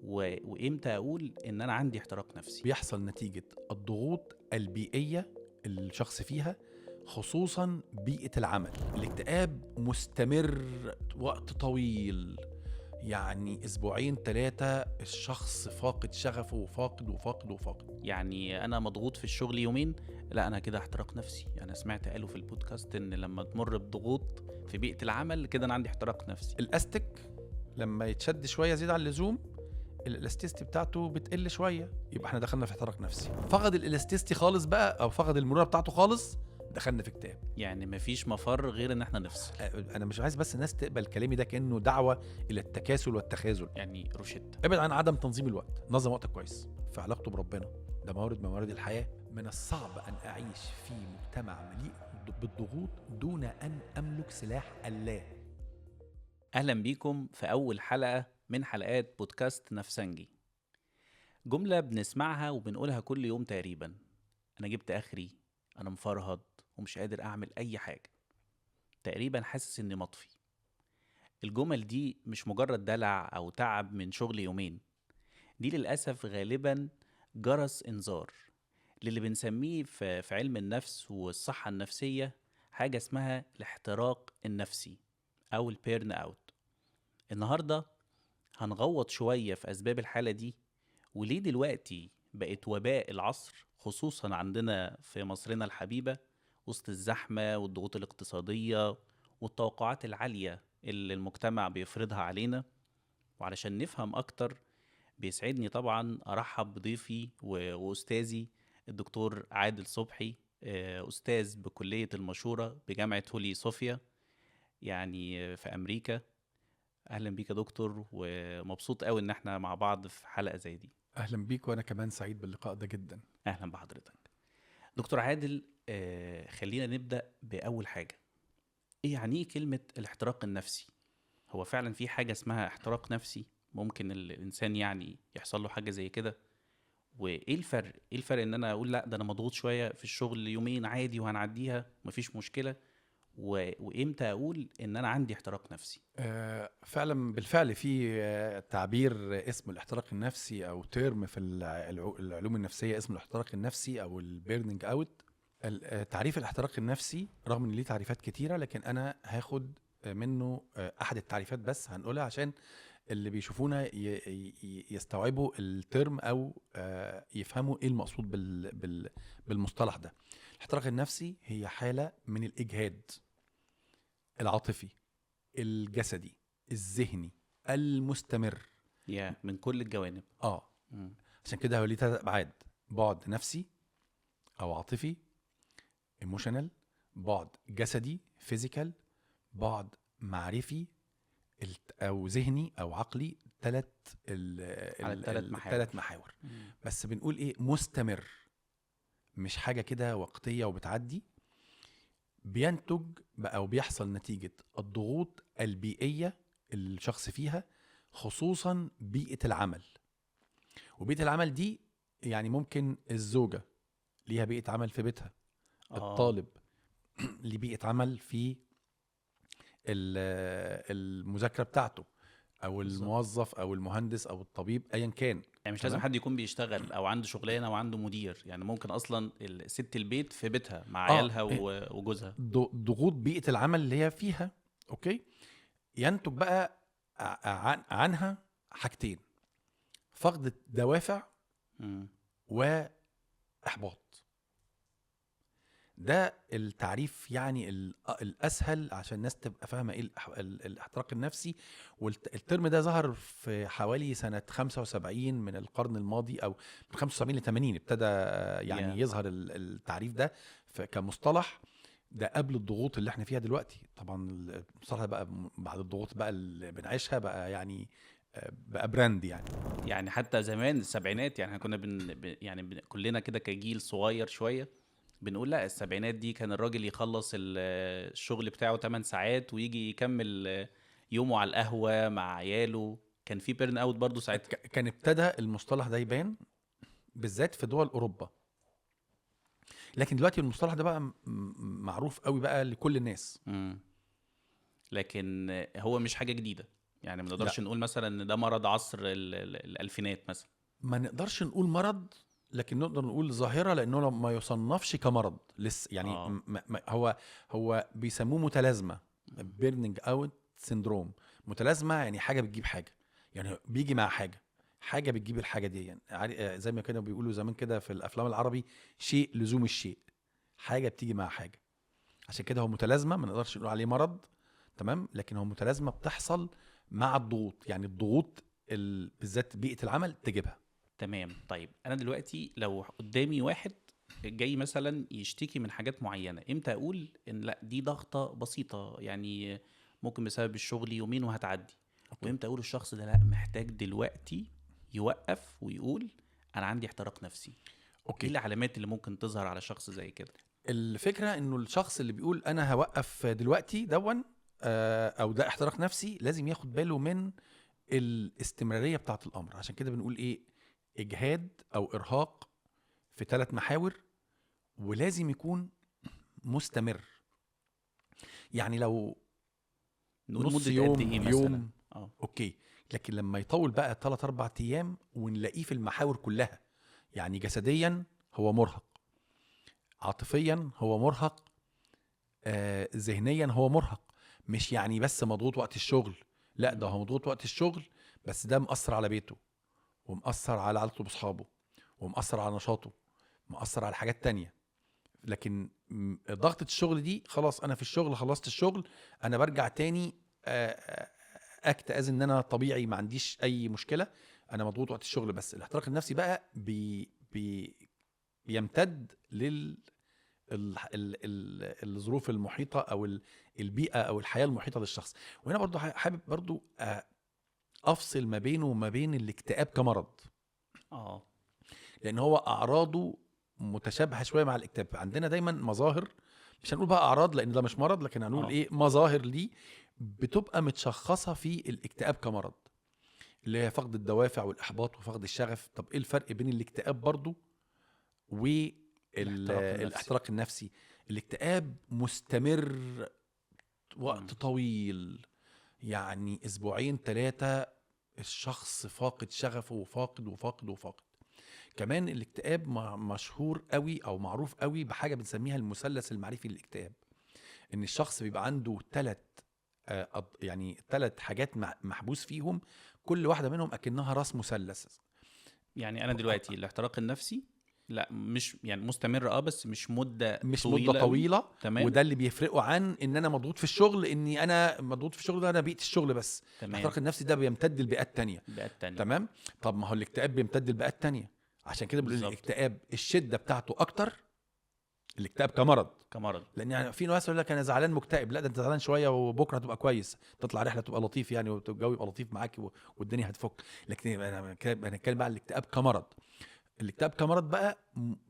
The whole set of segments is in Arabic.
وامتى اقول ان انا عندي احتراق نفسي؟ بيحصل نتيجة الضغوط البيئية اللي الشخص فيها، خصوصا بيئة العمل. الاكتئاب مستمر وقت طويل، يعني أسبوعين 3 الشخص فاقد شغفه وفاقد وفاقد وفاقد. يعني انا مضغوط في الشغل يومين، لا انا كده احتراق نفسي. انا سمعت قالوا في البودكاست ان لما تمر بضغوط في بيئة العمل كده انا عندي احتراق نفسي. الأستك لما يتشد شوية زيادة عن اللزوم، الالاستيستي بتاعته بتقل شويه، يبقى احنا دخلنا في احتراق نفسي. فقد الالاستيستي خالص بقى، او فقد المرونه بتاعته خالص، دخلنا في اكتئاب. يعني مفيش مفر غير ان احنا نفصل. انا مش عايز بس الناس تقبل كلامي ده كانه دعوه الى التكاسل والتخاذل. يعني روشتة. ابعد عن عدم تنظيم الوقت، نظم وقتك كويس في علاقته بربنا، ده موارد الحياه. من الصعب ان اعيش في مجتمع مليء بالضغوط دون ان املك سلاح الله. اهلا بيكم في اول حلقة من حلقات بودكاست نفسنجي. جملة بنسمعها وبنقولها كل يوم تقريبا: انا جبت اخري، انا مفرهد ومش قادر اعمل اي حاجة، تقريبا حاسس اني مطفي. الجمل دي مش مجرد دلع او تعب من شغل يومين، دي للأسف غالبا جرس انذار للي بنسميه في علم النفس والصحة النفسية حاجة اسمها الاحتراق النفسي او البيرن اوت. النهاردة هنغوط شوية في اسباب الحالة دي، وليه دلوقتي بقت وباء العصر خصوصا عندنا في مصرنا الحبيبة، وسط الزحمة والضغوط الاقتصادية والتوقعات العالية اللي المجتمع بيفرضها علينا. وعلشان نفهم أكتر بيسعدني طبعا أرحب بضيفي وأستاذي الدكتور عادل صبحي، أستاذ بكلية المشورة بجامعة هولي صوفيا يعني في أمريكا. أهلا بيك يا دكتور، ومبسوط قوي إن احنا مع بعض في حلقة زي دي. اهلا بيك، وانا كمان سعيد باللقاء ده جدا. أهلا بحضرتك دكتور عادل. خلينا نبدأ بأول حاجة. إيه يعني إيه كلمة الاحتراق النفسي؟ هو فعلا في حاجة اسمها احتراق نفسي؟ ممكن الإنسان يعني يحصل له حاجة زي كده؟ وإيه الفرق؟ إيه الفرق إن أنا أقول لأ ده أنا مضغوط شوية في الشغل يومين عادي وهنعديها مفيش مشكلة، وإمتى أقول إن أنا عندي احتراق نفسي؟ فعلا بالفعل في تعبير اسمه الاحتراق النفسي، او تيرم في العلوم النفسيه اسمه الاحتراق النفسي او البيرنينج اوت. تعريف الاحتراق النفسي رغم ان ليه تعريفات كتيره، لكن انا هاخد منه احد التعريفات بس هنقولها عشان اللي بيشوفونا يستوعبوا الترم، او يفهموا ايه المقصود بالمصطلح ده. الاحتراق النفسي هي حاله من الاجهاد العاطفي، الجسدي، الذهني، المستمر. من كل الجوانب. مم. عشان كده هو ليه 3 ابعاد: بعد نفسي او عاطفي ايموشنال، بعد جسدي فيزيكال، بعد معرفي او ذهني او عقلي. على الثلاث محاور. 3 محاور. بس بنقول ايه؟ مستمر، مش حاجه كده وقتيه وبتعدي. بينتج او بيحصل نتيجه الضغوط البيئيه اللي الشخص فيها، خصوصا بيئه العمل. وبيئه العمل دي يعني ممكن الزوجه ليها بيئه عمل في بيتها، الطالب ليه بيئه عمل في المذاكره بتاعته، او الموظف او المهندس او الطبيب ايا كان. يعني مش لازم حد يكون بيشتغل او عنده شغلانه وعنده مدير، يعني ممكن اصلا ست البيت في بيتها مع عيالها وجوزها. ضغوط بيئة العمل اللي هي فيها، اوكي، ينتج بقى عنها حاجتين: فقد الدوافع واحباط. ده التعريف يعني الاسهل عشان الناس تبقى فاهمه ايه الاحتراق النفسي. والترم ده ظهر في حوالي سنه 75 من القرن الماضي، او من 75 ل 80 ابتدى يعني يظهر التعريف ده كمصطلح. ده قبل الضغوط اللي احنا فيها دلوقتي. طبعا المصطلح بقى بعد الضغوط بقى اللي بنعيشها بقى يعني بقى براند يعني حتى زمان السبعينات، يعني كنا كلنا كده كجيل صغير شويه بنقول لا السبعينات دي كان الراجل يخلص الشغل بتاعه 8 ساعات ويجي يكمل يومه على القهوة مع عياله. كان في بيرن اوت برضو ساعتها. كان ابتدى المصطلح ده يبان بالذات في دول أوروبا، لكن دلوقتي المصطلح ده بقى معروف قوي بقى لكل الناس. لكن هو مش حاجة جديدة، يعني ما لا، نقدرش نقول مثلا ان ده مرض عصر الالفينات مثلا. ما نقدرش نقول مرض، لكن نقدر نقول ظاهرة، لأنه ما يصنفش كمرض لسه يعني. اه. هو بيسموه متلازمة، بيرنينج اوت سيندروم. متلازمة يعني حاجة بتجيب حاجة، يعني بيجي مع حاجة بتجيب الحاجة دي، يعني زي ما كانوا بيقولوا زمان كده في الأفلام العربي، شيء لزوم الشيء، حاجة بتيجي مع حاجة. عشان كده هو متلازمة، ما نقدرش نقول عليه مرض، تمام، لكن هو متلازمة بتحصل مع الضغوط، يعني الضغوط بالذات بيئة العمل تجيبها. تمام. طيب انا دلوقتي لو قدامي واحد جاي مثلا يشتكي من حاجات معينة، امتى اقول ان لا دي ضغطة بسيطة يعني ممكن بسبب الشغل يومين وهتعدي، اوكي. وامتى اقول الشخص ده لا محتاج دلوقتي يوقف ويقول انا عندي احتراق نفسي؟ ايه اوكي. العلامات اللي ممكن تظهر على شخص زي كده؟ الفكره انه الشخص اللي بيقول انا هوقف دلوقتي دون، او ده احتراق نفسي، لازم ياخد باله من الاستمراريه بتاعه الامر. عشان كده بنقول ايه؟ اجهاد او ارهاق في 3 محاور، ولازم يكون مستمر. يعني لو نقول نص مدة قد ايه يوم، مثلا؟ يوم، اه. اوكي. لكن لما يطول بقى 3 4 ايام ونلاقيه في المحاور كلها، يعني جسديا هو مرهق، عاطفيا هو مرهق، ذهنيا هو مرهق. مش يعني بس مضغوط وقت الشغل، لا، ده هو مضغوط وقت الشغل، بس ده مأثر على بيته، ومأثر على علاقته بأصحابه، ومأثر على نشاطه، مأثر على حاجات تانية. لكن ضغطة الشغل دي خلاص، أنا في الشغل خلصت الشغل، أنا برجع تاني أكت أز إن أنا طبيعي، ما عنديش أي مشكلة، أنا مضغوط وقت الشغل. بس الاحتراق النفسي بقى بيمتد الظروف المحيطه، او البيئه او الحياه المحيطه للشخص. وهنا برضو حابب برضو افصل ما بينه وما بين الاكتئاب كمرض، اه. لان هو اعراضه متشابهه شويه مع الاكتئاب. عندنا دايما مظاهر، مش هنقول بقى اعراض لان ده مش مرض، لكن هنقول اه. ايه، مظاهر ليه بتبقى متشخصه في الاكتئاب كمرض، اللي هي فقد الدوافع والاحباط وفقد الشغف. طب ايه الفرق بين الاكتئاب برضو الاحتراق النفسي. والاحتراق النفسي؟ الاكتئاب مستمر وقت مم. طويل، يعني اسبوعين 3 الشخص فاقد شغفه، وفاقد وفاقد وفاقد. كمان الاكتئاب مشهور قوي او معروف قوي بحاجه بنسميها المثلث المعرفي للاكتئاب، ان الشخص بيبقى عنده 3 حاجات محبوس فيهم، كل واحده منهم اكنها راس مثلث. يعني انا دلوقتي الاحتراق النفسي لا مش يعني مستمر، بس مش مدة مش مده طويلة قوي. طويله، تمام. وده اللي بيفرقه عن ان انا مضغوط في الشغل. اني انا مضغوط في الشغل ده انا بيئه الشغل بس. تمام. الاحتراق النفسي ده بيمتد لبيئات تانية. بقى تانية. تمام. طب ما هو الاكتئاب بيمتد لبيئات تانية، عشان كده بنقول بالظبط. الاكتئاب الشده بتاعته اكتر، الاكتئاب كمرض. كمرض. لان يعني في ناس يقول لك انا زعلان مكتئب، لا، ده انت زعلان شويه وبكره هتبقى كويس، تطلع رحله تبقى لطيف يعني، والجو يبقى لطيف معاك والدنيا هتفك. لكن انا بتكلم بقى على الاكتئاب كمرض. الاكتئاب كمرض بقى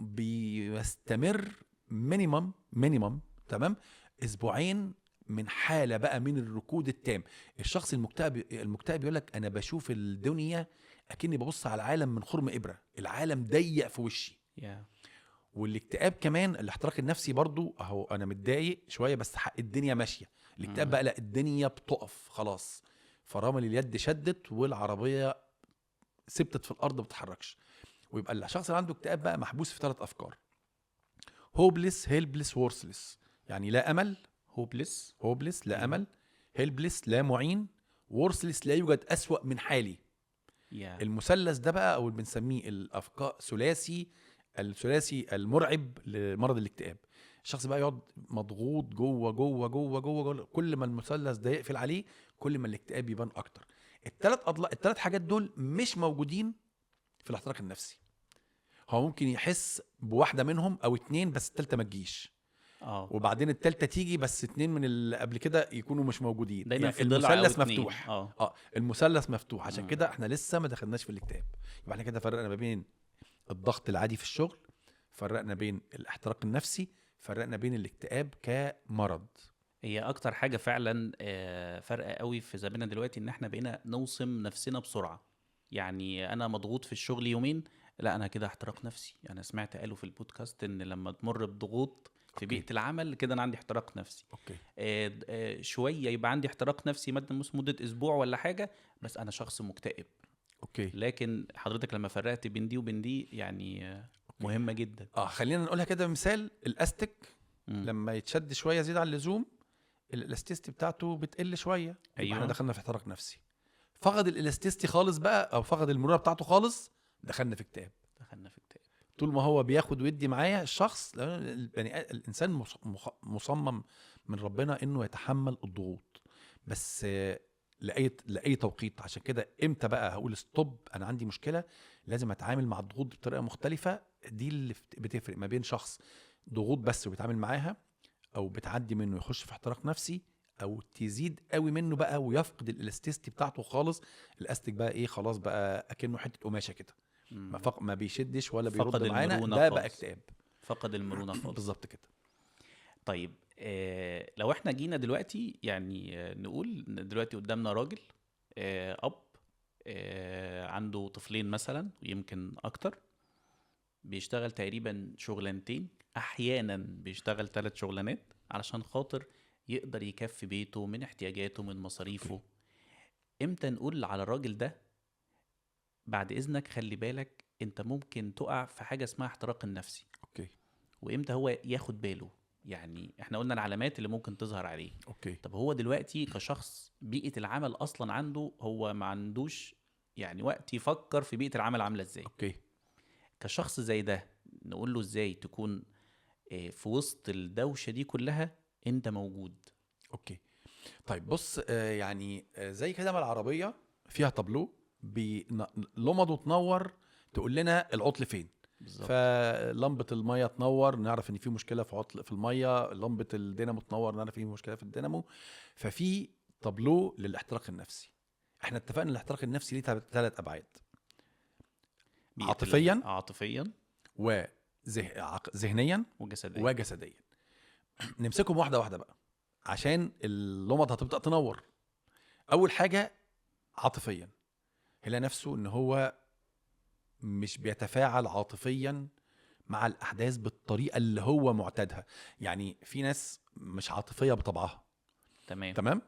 بيستمر مينيمم، تمام، اسبوعين، من حاله بقى من الركود التام. الشخص المكتئب يقول لك انا بشوف الدنيا اكني ببص على العالم من خرم ابره، العالم ضيق في وشي. يا. والاكتئاب كمان، الاحتراق النفسي برضو اهو، انا متضايق شويه بس الدنيا ماشيه. الاكتئاب مم. بقى لا، الدنيا بتقف خلاص، فرامل اليد شدت والعربيه ثبتت في الارض ما بتتحركش. ويبقى الشخص اللي عنده اكتئاب بقى محبوس في 3 افكار: هوبلس، هيلبلس، وورثلس. يعني لا امل، هوبلس. هوبلس لا ايوه. امل، هيلبلس لا معين، وورثلس لا يوجد اسوأ من حالي. يا. المثلث ده بقى، او اللي بنسميه الافكار الثلاثي المرعب لمرض الاكتئاب. الشخص بقى يقعد مضغوط جوه جوه جوه جوه جوه، كل ما المثلث ده يقفل عليه كل ما الاكتئاب يبان اكتر. الثلاث حاجات دول مش موجودين في الاحتراق النفسي. هو ممكن يحس بواحده منهم او 2، بس التالتة ما تجيش، اه. وبعدين التالتة تيجي بس 2 من اللي قبل كده يكونوا مش موجودين. دايما يعني في ضلع او المثلث اتنين. مفتوح. اه. المثلث مفتوح، عشان مم. كده احنا لسه ما دخلناش في الاكتئاب. يبقى احنا كده فرقنا ما بين الضغط العادي في الشغل، فرقنا بين الاحتراق النفسي، فرقنا بين الاكتئاب كمرض. هي اكتر حاجة فعلا فارقة قوي في زماننا دلوقتي ان احنا بقينا نوصم نفسنا بسرعة. يعني انا مضغوط في الشغل يومين، لا انا كده احتراق نفسي. انا سمعت قالوا في البودكاست ان لما تمر بضغوط في أوكي. بيئه العمل كده انا عندي احتراق نفسي. اوكي. شويه يبقى عندي احتراق نفسي مده اسبوع ولا حاجه، بس انا شخص مكتئب. اوكي. لكن حضرتك لما فرقت بين دي وبين دي يعني مهمه جدا. خلينا نقولها كده مثال. الاستك مم. لما يتشد شويه زياده عن اللزوم الالاستيستي بتاعته بتقل شويه، يبقى أيوة. احنا دخلنا في احتراق نفسي. فقد الالاستيستي خالص بقى او فقد المرونه بتاعته خالص، دخلنا في اكتئاب. دخلنا في اكتئاب. طول ما هو بياخد ويدي معايا الشخص، لأن الانسان مصمم من ربنا انه يتحمل الضغوط، بس لاي توقيت. عشان كده امتى بقى هقول ستوب، انا عندي مشكله لازم اتعامل مع الضغوط بطريقه مختلفه. دي اللي بتفرق ما بين شخص ضغوط بس وبيتعامل معاها، او بتعدي منه يخش في احتراق نفسي، او تزيد قوي منه بقى ويفقد الالاستيستي بتاعته خالص. الاستيك بقى ايه، خلاص بقى اكنه حته قماشه كده، مم. ما بيشدش ولا فقد بيرد معانا، المرونة ده خالص. بقى اكتئاب. فقد المرونه خالص. بالظبط كده. طيب لو احنا جينا دلوقتي يعني نقول إن دلوقتي قدامنا راجل اب عنده طفلين مثلا ويمكن اكتر، بيشتغل تقريبا شغلانتين، احيانا بيشتغل 3 شغلانات علشان خاطر يقدر يكفي بيته من احتياجاته من مصاريفه. امتى نقول على الراجل ده بعد اذنك خلي بالك انت ممكن تقع في حاجه اسمها احتراق النفسي؟ اوكي. وامتى هو ياخد باله؟ يعني احنا قلنا العلامات اللي ممكن تظهر عليه. اوكي. طب هو دلوقتي كشخص بيئة العمل اصلا عنده هو ما عندوش يعني وقت يفكر في بيئة العمل عاملة ازاي. اوكي. كشخص زي ده نقول له ازاي تكون في وسط الدوشة دي كلها انت موجود؟ اوكي. طيب بص، يعني زي كده ما العربيه فيها تابلو لمضه تنور تقول لنا العطل فين. بالظبط. فلمبه الميه تنور نعرف ان في مشكله في عطل في الميه، لمبه الدينامو تنور نعرف ان في مشكله في الدينامو. ففي تابلو للاحتراق النفسي. احنا اتفقنا ان الاحتراق النفسي ليه 3 ابعاد: بيئة عاطفيا وذهنيا وجسديا. وجسديا. نمسكهم واحده واحده بقى عشان اللمض هتبدا تنور. اول حاجه عاطفيا، هيلاقي نفسه ان هو مش بيتفاعل عاطفيا مع الاحداث بالطريقه اللي هو معتادها. يعني في ناس مش عاطفيه بطبعها، تمام،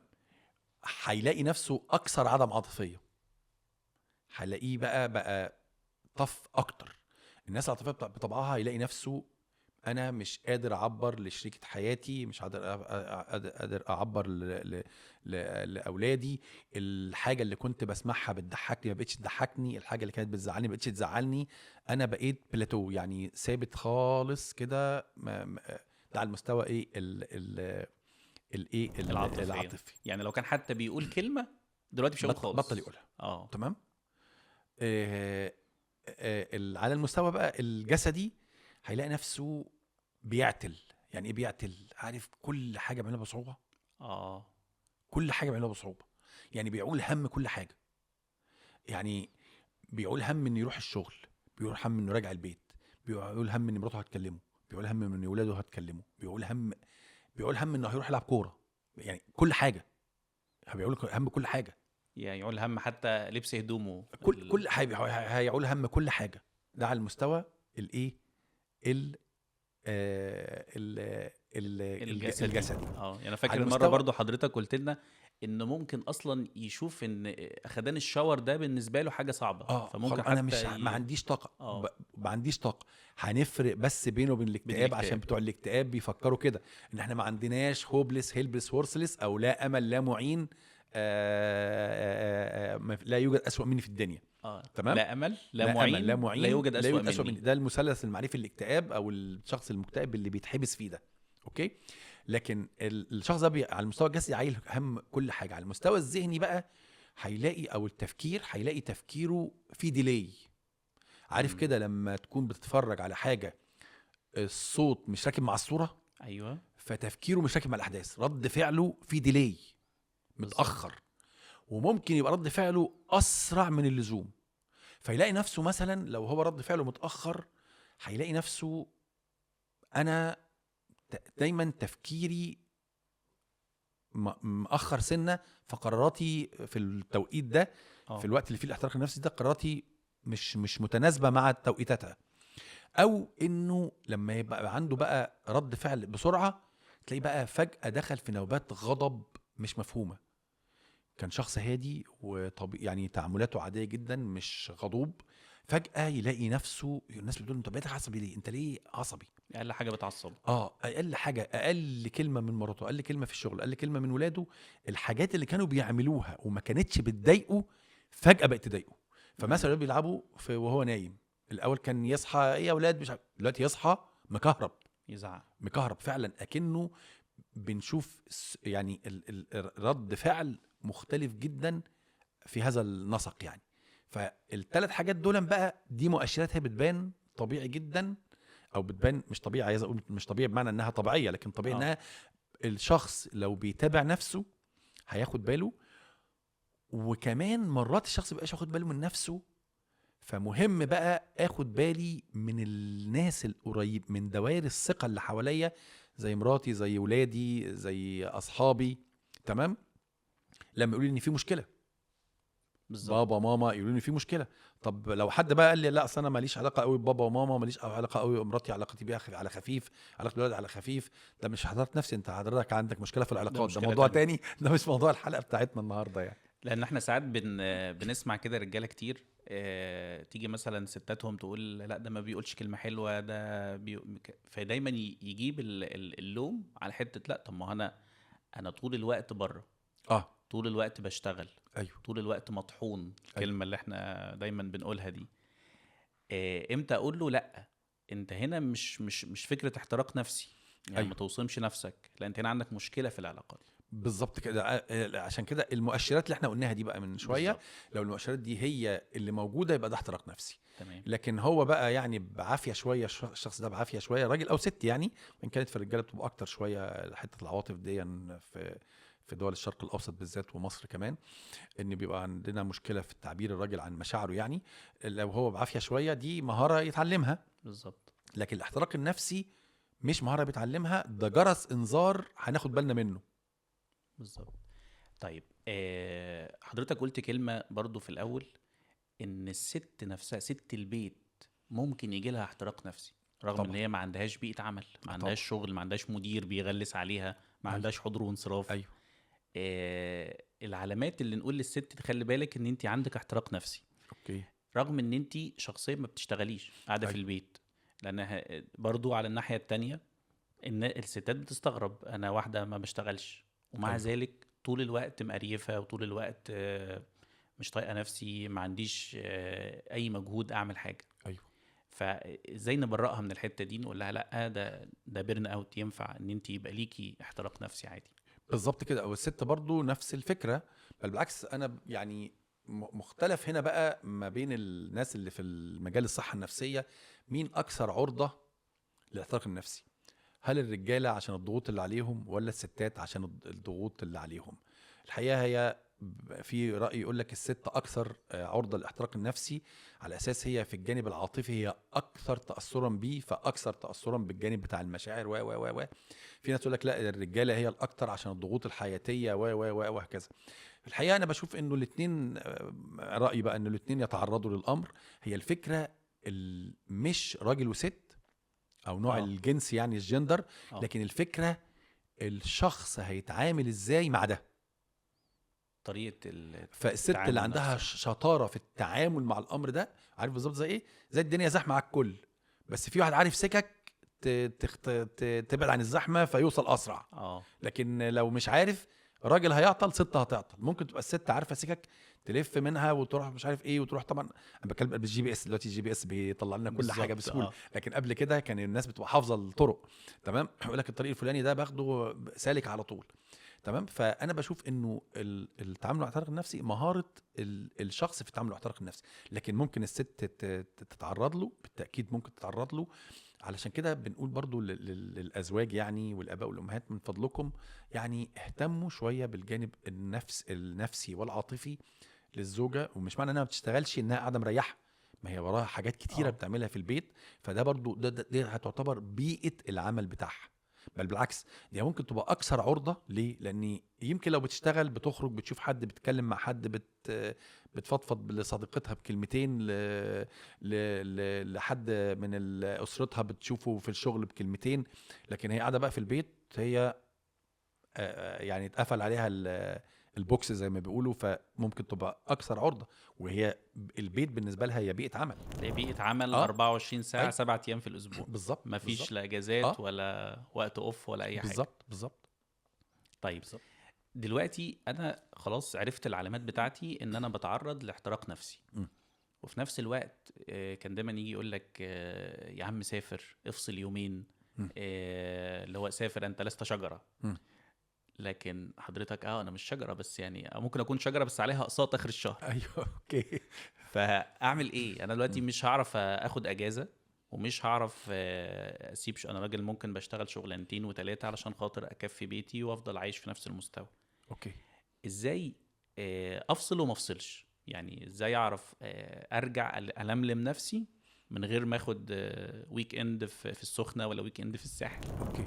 هيلاقي نفسه اكثر عدم عاطفيه، هيلاقيه بقى طف اكتر. الناس العاطفيه بطبعها هيلاقي نفسه انا مش قادر اعبر لشريكه حياتي، مش قادر اعبر لاولادي. الحاجه اللي كنت بسمعها بتضحكني ما بقتش تضحكني، الحاجه اللي كانت بتزعلني ما بقتش تزعلني. انا بقيت بلاتو، يعني ثابت خالص كده. ده على المستوى ايه العاطفي. يعني لو كان حتى بيقول كلمه دلوقتي مش هيقول خالص، بطل يقولها. تمام. على المستوى بقى الجسدي هيلاقي نفسه بيعتل. يعني ايه بيعتل؟ عارف كل حاجه بيعملها بصعوبه. كل حاجه بيعملها بصعوبه. يعني بيعول هم كل حاجه. يعني بيعول هم انه يروح الشغل، بيعول هم انه راجع البيت، بيعول هم ان مراته هتكلمه، بيعول هم ان اولاده هتكلمه، بيعول هم انه هيروح يلعب كوره. يعني كل حاجه بيعول هم كل حاجه. يعني يعول هم حتى لبس هدومه، كل حاجه هيعول هم كل حاجه. ده على المستوى الايه الجسدي. يعني انا فاكر مره برضو حضرتك قلت لنا انه ممكن اصلا يشوف ان اخدان الشاور ده بالنسبه له حاجه صعبه. فممكن انا مش ما عنديش طاقه. ما عنديش طاقه. هنفرق بس بينه وبين الاكتئاب. عشان بتوع الاكتئاب بيفكروا كده ان احنا ما عندناش هوبلس هيلبلس وورسلس او لا امل لا معين. لا يوجد أسوأ مني في الدنيا. تمام. لا امل لا معين لا يوجد أسوأ مني. ده المثلث المعرفي الاكتئاب او الشخص المكتئب اللي بيتحبس فيه ده. اوكي. لكن الشخص ده على المستوى الجسدي عايل هم كل حاجه. على المستوى الذهني بقى هيلاقي او التفكير هيلاقي تفكيره في ديلي. عارف كده لما تكون بتتفرج على حاجه الصوت مش راكب مع الصوره. ايوه. فتفكيره مش راكب مع الاحداث، رد فعله في ديلي، متاخر. وممكن يبقى رد فعله اسرع من اللزوم. فيلاقي نفسه مثلا لو هو رد فعله متاخر هيلاقي نفسه انا دايما تفكيري مأخر سنة، فقراراتي في التوقيت ده في الوقت اللي فيه الاحتراق النفسي ده قراراتي مش متناسبة مع توقيتاتها. او انه لما يبقى عنده بقى رد فعل بسرعه، تلاقيه بقى فجاه دخل في نوبات غضب مش مفهومه. كان شخص هادي يعني تعاملاته عاديه جدا، مش غضوب، فجاه يلاقي نفسه الناس بتقول له انت بقيت عصبي ليه، انت ليه عصبي؟ اقل حاجه بتعصب. اقل حاجه، اقل كلمه من مراته، اقل كلمه في الشغل، اقل كلمه من ولاده، الحاجات اللي كانوا بيعملوها وما كانتش بتضايقه فجاه بقت تضايقه. فمثلا الولاد بيلعبوا وهو نايم، الاول كان يصحى ايه يا اولاد مش عارف، دلوقتي يصحى مكهرب، يزعق. مكهرب فعلا، اكنه بنشوف يعني رد فعل مختلف جدا في هذا النسق يعني. فالثلاث حاجات دول بقى دي مؤشرات هي بتبان طبيعي جدا، او بتبان مش طبيعي، عايز اقول مش طبيعي بمعنى انها طبيعيه، لكن طبيعي اه انها الشخص لو بيتابع نفسه هياخد باله. وكمان مرات الشخص مبقاش واخد باله من نفسه، فمهم بقى اخد بالي من الناس القريب، من دوائر الثقه اللي حواليا، زي مراتي، زي ولادي، زي اصحابي. تمام. لما يقولوا لي ان في مشكله، بالظبط. بابا ماما يقولوا لي في مشكله. طب لو حد بقى قال لي لا اصل انا ماليش علاقه قوي ببابا وماما، ماليش علاقه قوي بمراتي، علاقتي بيها على خفيف، علاقه الولاد على خفيف، ده مش حضرتك نفسي، انت حضرتك عندك مشكله في ده العلاقات، ده مشكله موضوع تانية. تاني. ده مش موضوع الحلقه بتاعتنا النهارده يعني. لان احنا ساعات بنسمع كده رجاله كتير، تيجي مثلا ستاتهم تقول لا ده ما بيقولش كلمه حلوه، ده فدايما يجيب اللوم على حته. لا طب ما انا طول الوقت بره، اه. طول الوقت بشتغل، ايوه. طول الوقت مطحون، ايوه. الكلمه اللي احنا دايما بنقولها دي. امتى اقول له لا، انت هنا مش فكره احتراق نفسي، يعني ما ايوه توصمش نفسك، لا انت هنا عندك مشكله في العلاقات. بالظبط كده. عشان كده المؤشرات اللي احنا قلناها دي بقى من شويه، بالظبط. لو المؤشرات دي هي اللي موجوده يبقى ده احتراق نفسي. تمام. لكن هو بقى يعني بعافيه شويه، الشخص ده بعافيه شويه، راجل او ست يعني، وان كانت في الرجاله بتبقى اكتر شويه حته العواطف دي في دول الشرق الاوسط بالذات ومصر كمان، ان بيبقى عندنا مشكله في التعبير الراجل عن مشاعره يعني. لو هو بعافيه شويه دي مهاره يتعلمها. بالظبط. لكن الاحتراق النفسي مش مهاره بيتعلمها، ده جرس انذار هناخد بالنا منه. بالظبط. طيب حضرتك قلت كلمة برضو في الأول، إن الست نفسها، ست البيت، ممكن يجي لها احتراق نفسي رغم إن طبعا. هي ما عندهاش بيئة عمل، ما طبعا. عندهاش شغل، ما عندهاش مدير بيغلس عليها، ما ايوه. عندهاش حضور وانصراف. ايوه. العلامات اللي نقول للست تخلي بالك إن أنت عندك احتراق نفسي، اوكي. رغم إن أنت شخصيا ما بتشتغليش، قاعدة في ايوه. البيت. لأنها برضو على الناحية التانية، ان الستات بتستغرب، انا واحده ما بشتغلش ومع ايوه. ذلك طول الوقت مقريفه، وطول الوقت مش طايقه نفسي، ما عنديش اي مجهود اعمل حاجه. ايوه. فازاي نبرئها من الحته دي، نقول لها لا ده بيرن اوت، ينفع ان انت يبقى ليكي احتراق نفسي عادي. بالظبط كده. والست برضو نفس الفكره، بل بالعكس انا يعني مختلف هنا بقى ما بين الناس اللي في المجال الصحه النفسيه، مين اكثر عرضه للاحتراق النفسي؟ هل الرجاله عشان الضغوط اللي عليهم، ولا الستات عشان الضغوط اللي عليهم؟ الحقيقه هي في راي يقول لك الست اكثر عرضه للاحتراق النفسي، على اساس هي في الجانب العاطفي هي اكثر تاثرا بيه، فاكثر تاثرا بالجانب بتاع المشاعر و في ناس تقول لك لا الرجاله هي الاكثر عشان الضغوط الحياتيه وهكذا. الحقيقه انا بشوف انه الاثنين، رايي بقى انه الاثنين يتعرضوا للامر. هي الفكره مش راجل وست او نوع اه. الجنس يعني الجندر، اه. لكن الفكره الشخص هيتعامل ازاي مع ده. طريقه فالست اللي التعامل عندها نفسها. شطاره في التعامل مع الامر ده، عارف بالظبط زي ايه، زي الدنيا زحمه على الكل، بس في واحد عارف سكك تبعد عن الزحمه فيوصل اسرع. اه. لكن لو مش عارف، راجل هيعطل، ست هتعطل. ممكن تبقى الست عارفه سكك تلف منها وتروح مش عارف ايه وتروح. طبعا انا بتكلم بالجي بي اس دلوقتي، الجي بي اس بيطلع لنا كل حاجه بالظبط. بسهوله، اه. لكن قبل كده كان الناس بتبقى حافظه الطرق. تمام. يقول لك الطريق الفلاني ده باخده سالك على طول. تمام. فانا بشوف انه التعامل مع الاحتراق النفسي مهاره الشخص في التعامل مع الاحتراق النفسي، لكن ممكن الست تتعرض له، بالتاكيد ممكن تتعرض له. علشان كده بنقول برضو للازواج يعني والاباء والامهات، من فضلكم يعني اهتموا شويه بالجانب النفسي والعاطفي للزوجه. ومش معنى انها ما بتشتغلش انها قاعده مريحه، ما هي وراها حاجات كتيره اه. بتعملها في البيت، فده برضو دي هتعتبر بيئه العمل بتاعها. بل بالعكس دي ممكن تبقى اكثر عرضه. ليه؟ لان يمكن لو بتشتغل بتخرج بتشوف حد بتتكلم مع حد بتفضفض لصديقتها بكلمتين لحد من اسرتها بتشوفه في الشغل بكلمتين، لكن هي قاعده بقى في البيت هي يعني اتقفل عليها البوكس زي ما بيقولوا، فممكن تبقى اكثر عرضه. وهي البيت بالنسبه لها هي بيئه عمل، هي بيئة عمل اه 24 ساعة اي 7 أيام في الأسبوع، بالظبط مفيش بالظبط لا اجازات اه ولا وقت اوف ولا اي حاجه. بالظبط طيب بالظبط. دلوقتي انا خلاص عرفت العلامات بتاعتي ان انا بتعرض لاحتراق نفسي، مم. وفي نفس الوقت كان دايما يجي يقول لك يا عم سافر افصل يومين، مم. اللي هو سافر انت لست شجره. مم. لكن حضرتك انا مش شجره، بس يعني ممكن اكون شجره بس عليها اقساط اخر الشهر. ايوه اوكي. فاعمل ايه؟ انا دلوقتي مم. مش هعرف اخد اجازه، ومش هعرف اسيب انا راجل ممكن بشتغل شغلانتين وتلاتة علشان خاطر اكفي بيتي وافضل عايش في نفس المستوى. اوكي. ازاي افصل وما افصلش؟ يعني ازاي اعرف ارجع الملم نفسي من غير ما اخد ويك اند في السخنه ولا ويك اند في الساحل؟ اوكي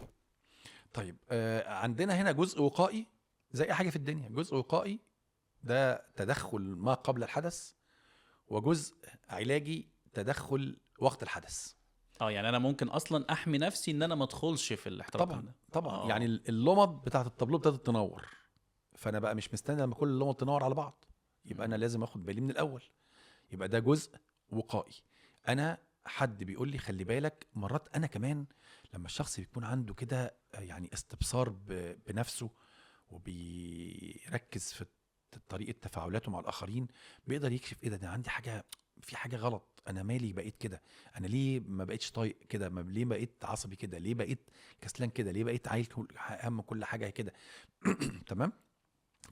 طيب عندنا هنا جزء وقائي زي اي حاجه في الدنيا. جزء وقائي ده تدخل ما قبل الحدث، وجزء علاجي تدخل وقت الحدث. يعني انا ممكن اصلا احمي نفسي ان انا ما ادخلش في الاحتراق طبعا ده. طبعا يعني اللمض بتاعت الطابلو ابتدت تنور، فانا بقى مش مستني لما كل اللمض تنور على بعض، يبقى انا لازم اخد بالي من الاول. يبقى ده جزء وقائي. انا حد بيقول لي خلي بالك، مرات انا كمان لما الشخص بيكون عنده كده يعني استبصار بنفسه وبيركز في طريقه تفاعلاته مع الاخرين، بيقدر يكشف ايه ده عندي حاجه، في حاجه غلط، انا مالي بقيت كده، انا ليه ما بقيتش طايق كده، ليه بقيت عصبي كده، ليه بقيت كسلان كده، ليه بقيت عايل هم كل حاجه كده. تمام.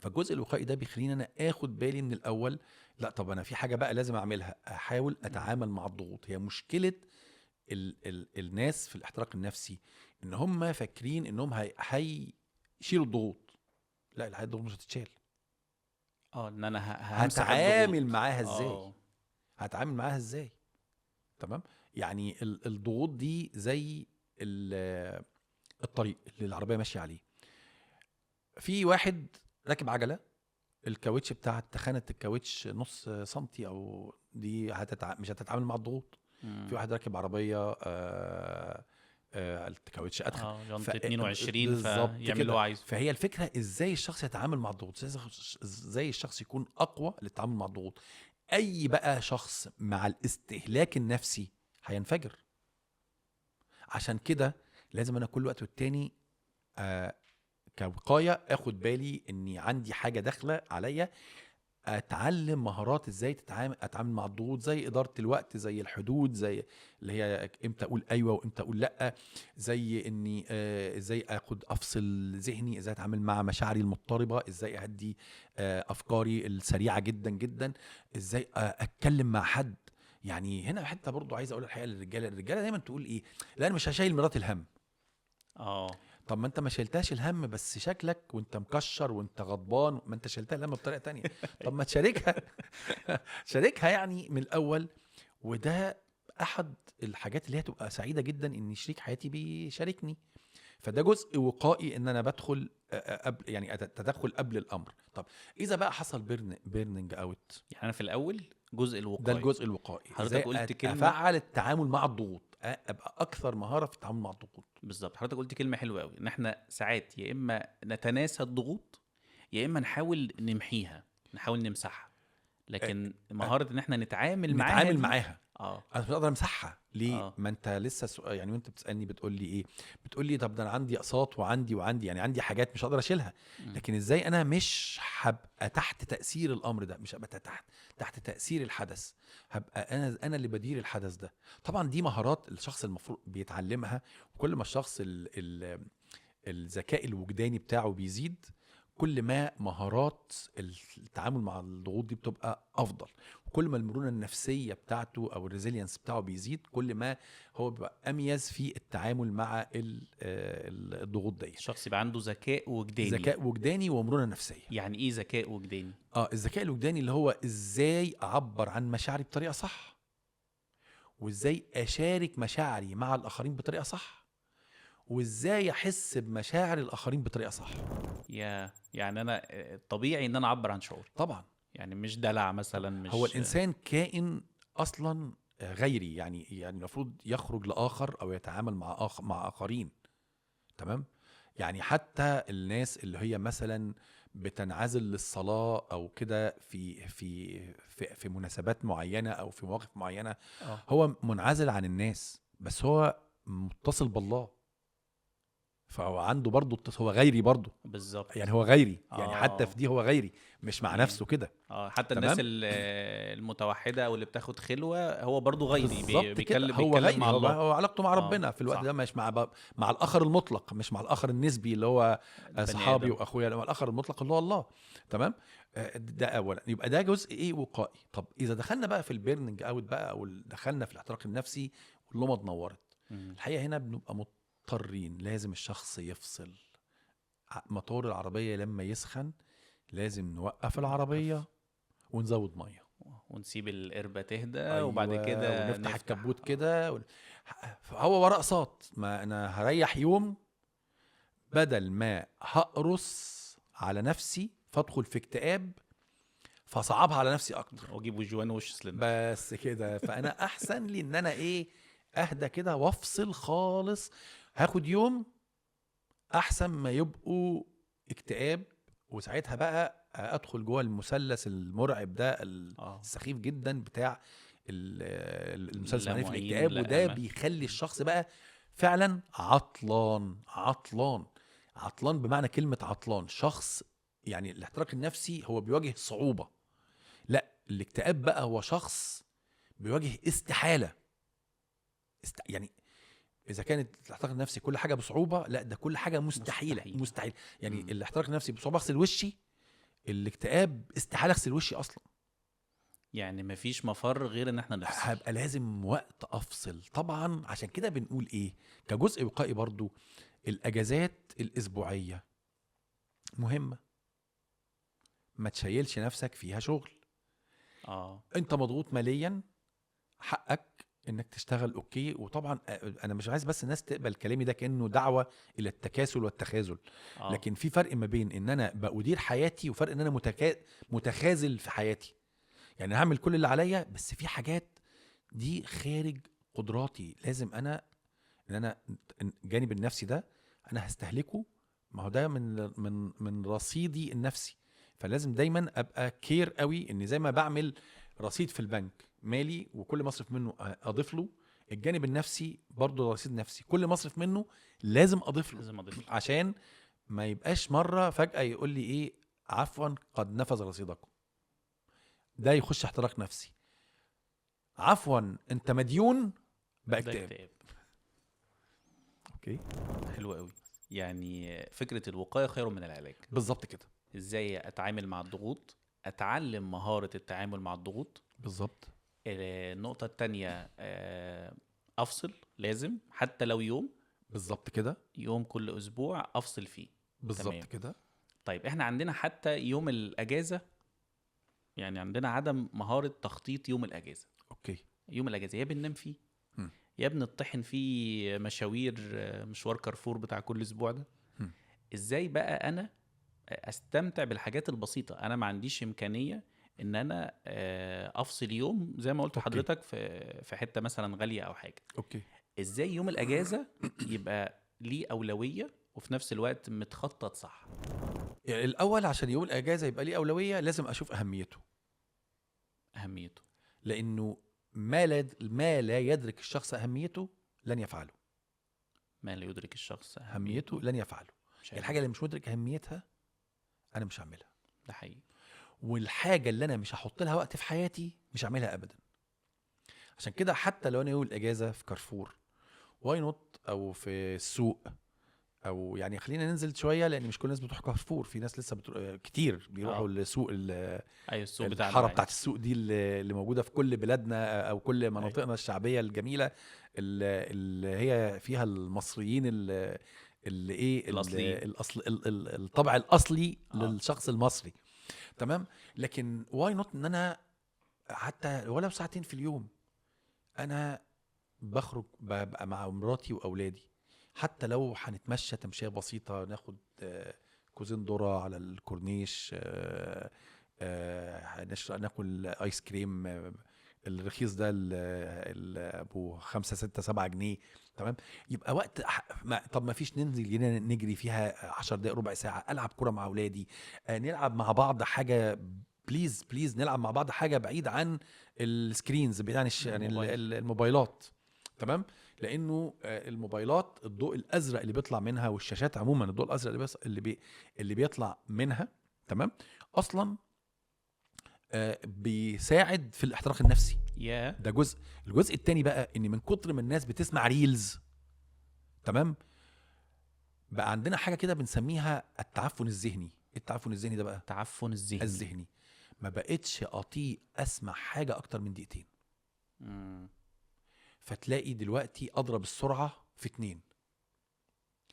فالجزء الوقائي ده بيخليني انا اخد بالي من الاول، لا طب انا في حاجه بقى لازم اعملها، احاول اتعامل مع الضغوط. هي مشكله الناس في الاحتراق النفسي ان هم فاكرين انهم هيشيلوا الضغوط. لا الضغوط مش هتتشال. ان انا همسح هتعامل الضغوط. معاها ازاي؟ هتعامل معاها ازاي؟ تمام. يعني الضغوط دي زي الطريق اللي العربيه ماشيه عليه. في واحد راكب عجله، الكاوتش بتاع تخانه الكاوتش نص سنتي او دي مش هتتعامل مع الضغوط. في واحد راكب عربيه الكاوتش اتخن. جنط 22 بالظبط فيعمل اللي هو كده. عايزه. فهي الفكره ازاي الشخص يتعامل مع الضغوط، ازاي الشخص يكون اقوى للتعامل مع الضغوط. اي بقى شخص مع الاستهلاك النفسي هينفجر. عشان كده لازم انا كل وقت والتاني كوقايه اخد بالي اني عندي حاجه داخله عليا، اتعلم مهارات ازاي اتعامل مع الضغوط، زي اداره الوقت، زي الحدود، زي اللي هي امتى اقول ايوه وامتى اقول لا، زي اني ازاي افصل ذهني، ازاي اتعامل مع مشاعري المضطربه، ازاي اهدي افكاري السريعه جدا جدا، ازاي اتكلم مع حد. يعني هنا حتى برضو عايز اقول الحقيقه للرجاله، الرجاله دايما تقول ايه، لا انا مش هشيل مرات الهم. طب ما انت ما شلتهاش الهم، بس شكلك وانت مكشر وانت غضبان، ما انت شلتها الهم بطريقه تانية. طب ما تشاركها شاركها يعني من الاول. وده احد الحاجات اللي هي تبقى سعيده جدا ان شريك حياتي بيشاركني. فده جزء وقائي ان انا بدخل قبل، يعني تدخل قبل الامر. طب اذا بقى حصل بيرنينج اوت، يعني انا في الاول جزء ده الوقائي. الجزء الوقائي، حضرتك ازاي قلت كلمه افعل التعامل مع الضغوط، ابقى اكثر مهاره في التعامل مع الضغوط. بالظبط. حضرتك قلت كلمه حلوه قوي، ان احنا ساعات يا اما نتناسى الضغوط يا اما نحاول نمحيها، نحاول نمسحها. لكن مهاره ان احنا نتعامل معاها نتعامل دي معاها. انا مش هقدر امسحها. ليه؟ ما انت لسه يعني وانت بتسالني بتقول لي ايه، بتقول لي طب ده انا عندي اقساط وعندي يعني عندي حاجات مش هقدر اشيلها. لكن ازاي انا مش هبقى تحت تاثير الامر ده، مش هبقى تحت تاثير الحدث، هبقى انا اللي بدير الحدث ده. طبعا دي مهارات الشخص المفروض بيتعلمها. وكل ما الشخص الذكاء الوجداني بتاعه بيزيد، كل ما مهارات التعامل مع الضغوط دي بتبقى افضل. وكل ما المرونه النفسيه بتاعته او الريزيلينس بتاعه بيزيد، كل ما هو بيبقى اميز في التعامل مع الضغوط دي. الشخص يبقى عنده ذكاء وجداني. ذكاء وجداني ومرونه نفسيه. يعني ايه ذكاء وجداني؟ الذكاء الوجداني اللي هو ازاي اعبر عن مشاعري بطريقه صح، وازاي اشارك مشاعري مع الاخرين بطريقه صح، وازاي احس بمشاعر الاخرين بطريقه صح. يعني انا طبيعي ان انا اعبر عن شعوري، طبعا يعني مش دلع مثلا، مش هو الانسان كائن اصلا غيري، يعني المفروض يخرج لاخر او يتعامل مع اخرين. تمام. يعني حتى الناس اللي هي مثلا بتنعزل للصلاة او كده في مناسبات معينة او في مواقف معينة، اه هو منعزل عن الناس بس هو متصل بالله، فهو عنده برضه هو غيري برضه. بالظبط. يعني هو غيري، يعني حتى اه في دي هو غيري، مش مع تمام. نفسه كده. حتى الناس تمام. المتوحدة او اللي بتاخد خلوة هو برضو غيري، بالظبط كده، هو بيتكلم غيري، مع الله. هو علاقته مع اه ربنا في الوقت ده، صح. مش مع الاخر المطلق، مش مع الاخر النسبي اللي هو البني صحابي ادم. واخويا، مع الاخر المطلق اللي هو الله. تمام. ده اولا، يبقى ده جزء ايه وقائي. طب اذا دخلنا بقى في البيرنينج اوت بقى، او دخلنا في الاحتراق النفسي واللمبه اتنورت، مم. الحقيقه هنا بنبقى مضطرين، لازم الشخص يفصل. موتور العربيه لما يسخن لازم نوقف العربيه نوقف ونزود ميه. ونسيب القربة تهدى وبعد ايوه، كده ونفتح نفتح. الكبوت كده هو ورق صوت، ما انا هريح يوم بدل ما هقرص على نفسي فادخل في اكتئاب فصعبها على نفسي اكتر. واجيب وجوان وش سلندر. بس كده، فانا احسن لي ان انا ايه، اهدى كده وافصل خالص. هاخد يوم احسن ما يبقوا اكتئاب، وساعتها بقى ادخل جوه المثلث المرعب ده اه السخيف جدا بتاع المثلث لا المعنوي في معين الاكتئاب، لا وده امل. بيخلي الشخص بقى فعلا عطلان عطلان عطلان، بمعنى كلمة عطلان شخص. يعني الاحتراق النفسي هو بيواجه صعوبة، لا الاكتئاب بقى هو شخص بيواجه استحالة. يعني اذا كانت الاحتراق النفسي كل حاجه بصعوبه، لا ده كل حاجه مستحيله مستحيل. مستحيل. يعني مم. الاحتراق النفسي بصعوبه اغسل وشي، الاكتئاب استحاله اغسل وشي اصلا. يعني مفيش مفر غير ان احنا نفصل. هبقى لازم وقت افصل طبعا. عشان كده بنقول ايه كجزء وقائي برضو، الاجازات الاسبوعيه مهمه، ما تشيلش نفسك فيها شغل. اه انت مضغوط ماليا، حقك انك تشتغل، اوكي. وطبعا انا مش عايز بس الناس تقبل كلامي ده كانه دعوه الى التكاسل والتخاذل، اه لكن في فرق ما بين ان انا بأدير حياتي وفرق ان انا متخاذل في حياتي. يعني هعمل كل اللي عليا بس في حاجات دي خارج قدراتي، لازم انا ان انا الجانب النفسي ده انا هستهلكه. ما هو ده من رصيدي النفسي، فلازم دايما ابقى كير قوي ان زي ما بعمل رصيد في البنك مالي وكل مصرف منه اضيف له، الجانب النفسي برضه رصيد نفسي كل مصرف منه لازم اضيف له، لازم اضيف له. عشان ما يبقاش مرة فجأة يقول لي ايه، عفوا قد نفذ رصيدكم. ده يخش احتراق نفسي. عفوا انت مديون بقى ده اكتئاب. اكتئاب. اوكي، حلو قوي. يعني فكرة الوقاية خير من العلاج. بالظبط كده. ازاي اتعامل مع الضغوط، اتعلم مهارة التعامل مع الضغوط. بالظبط. النقطة التانية افصل، لازم حتى لو يوم، بالظبط كده. يوم كل اسبوع افصل فيه. بالظبط تمام. كده. طيب احنا عندنا حتى يوم الاجازة، يعني عندنا عدم مهارة تخطيط يوم الاجازة. اوكي. يوم الاجازة يا بننام فيه، هم. يا بنطحن فيه مشاوير، مشوار كارفور بتاع كل اسبوع ده. هم. ازاي بقى انا استمتع بالحاجات البسيطه؟ انا ما عنديش امكانيه ان انا افصل يوم زي ما قلت اوكي. لحضرتك في حته مثلا غاليه او حاجه. اوكي. ازاي يوم الاجازه يبقى ليه اولويه وفي نفس الوقت متخطط صح؟ يعني الاول عشان يوم الاجازه يبقى ليه اولويه لازم اشوف اهميته، اهميته. لانه ما لا يدرك الشخص اهميته لن يفعله. ما لا يدرك الشخص اهميته اهميته لن يفعله. مش الحاجه هيعمله. اللي مش مدرك اهميتها انا مش هعملها، ده حقيقي. والحاجه اللي انا مش هحط لها وقت في حياتي مش هعملها ابدا. عشان كده حتى لو انا يوم الاجازه في كارفور، واي نوت، او في السوق، او يعني خلينا ننزل شويه لان مش كل الناس بتروح كارفور، في ناس لسه كتير بيروحوا اه لسوق ايوه السوق بتاعنا الحاره العادي. بتاعت السوق دي اللي موجوده في كل بلادنا او كل ايوه مناطقنا الشعبيه الجميله، اللي هي فيها المصريين اللي ايه الاصليين. الاصل الطبع الاصلي اه للشخص المصري. تمام. لكن واي نوت ان انا حتى ولو ساعتين في اليوم انا بخرج ببقى مع مراتي واولادي، حتى لو هنتمشى تمشيه بسيطه، ناخد كوزين ذره على الكورنيش، ناكل ايس كريم الرخيص ده ابو 5 6 7 جنيه. تمام. يبقى وقت طب ما فيش ننزل جنينه نجري فيها 10 دقائق ربع ساعه، العب كوره مع اولادي، نلعب مع بعض حاجه، بليز نلعب مع بعض حاجه بعيد عن السكرينز، بعيد عن يعني الموبايلات. تمام. لانه الموبايلات الضوء الازرق اللي بيطلع منها، والشاشات عموما الضوء الازرق اللي بيطلع منها، تمام، اصلا بيساعد في الاحتراق النفسي. ده جزء. الجزء التاني بقى ان من كتر ما الناس بتسمع ريلز، تمام، بقى عندنا حاجه كده بنسميها التعفن الذهني. التعفن الذهني ده بقى التعفن الذهني. ما بقتش اطيق اسمع حاجه اكتر من دقيقتين. فتلاقي دلوقتي اضرب السرعه في 2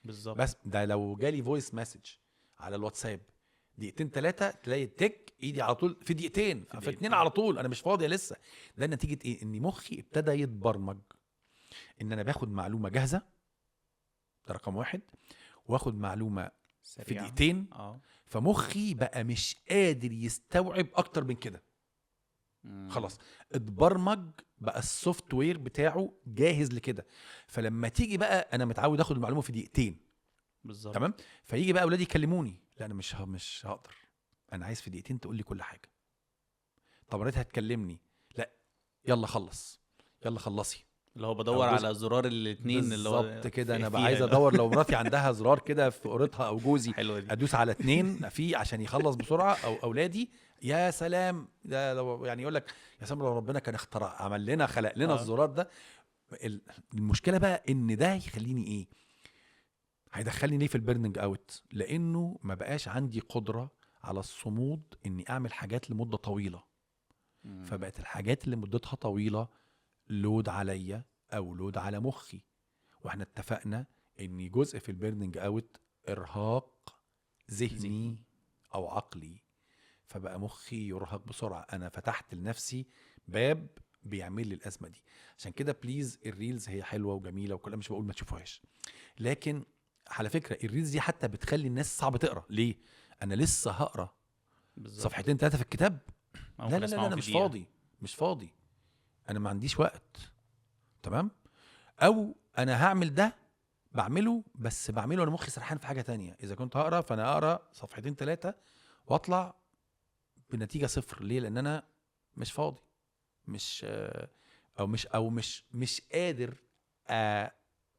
بالظبط. بس ده لو جالي فويس مسج على الواتساب 2 3 تلاقي تك ايدي على طول في 2 في 2 على طول. انا مش فاضي لسه. ده نتيجه ايه؟ ان مخي ابتدى يتبرمج ان انا باخد معلومه جاهزه، ده رقم 1، واخد معلومه في 2 دقيقتين. فمخي بقى مش قادر يستوعب اكتر من كده. خلاص اتبرمج، بقى السوفت وير بتاعه جاهز لكده. فلما تيجي بقى انا متعود اخد المعلومه في 2 دقيقتين بالظبط، تمام، فيجي بقى اولادي يكلموني، لا انا مش هقدر، انا عايز في 2 دقيقتين تقول لي كل حاجه. طب ريت هتكلمني، لا يلا خلص، يلا خلصي. اللي هو بدور على زرار الاثنين اللي هو بالظبط كده. انا بقى عايز ادور لو مراتي عندها زرار كده في قرطها او جوزي ادوس على 2 فيه عشان يخلص بسرعه، او اولادي. يا سلام، ده لو يعني يقول لك يا سلام لو ربنا كان اخترع عمل لنا خلق لنا الزرار ده. المشكله بقى ان ده يخليني ايه؟ هيدخلني ليه في البيرنينج اوت؟ لانه ما بقاش عندي قدره على الصمود اني اعمل حاجات لمده طويله. فبقت الحاجات اللي مدتها طويله لود عليا او لود على مخي. واحنا اتفقنا ان جزء في البيرنينج اوت ارهاق ذهني او عقلي. فبقى مخي يرهق بسرعه. انا فتحت لنفسي باب بيعمل لي الازمه دي. عشان كده بليز، الريلز هي حلوه وجميله وكلها، مش بقول ما تشوفوهاش، لكن على فكره الريلز دي حتى بتخلي الناس صعب تقرا. ليه؟ انا لسه هقرا صفحتين 3 في الكتاب؟ لا انا مش فاضي، انا ما عنديش وقت. تمام. او انا هعمل ده، بعمله، بس بعمله انا مخي سرحان في حاجه تانية. اذا كنت هقرا فانا اقرا صفحتين 3 واطلع بنتيجه 0. ليه؟ لان انا مش فاضي، مش قادر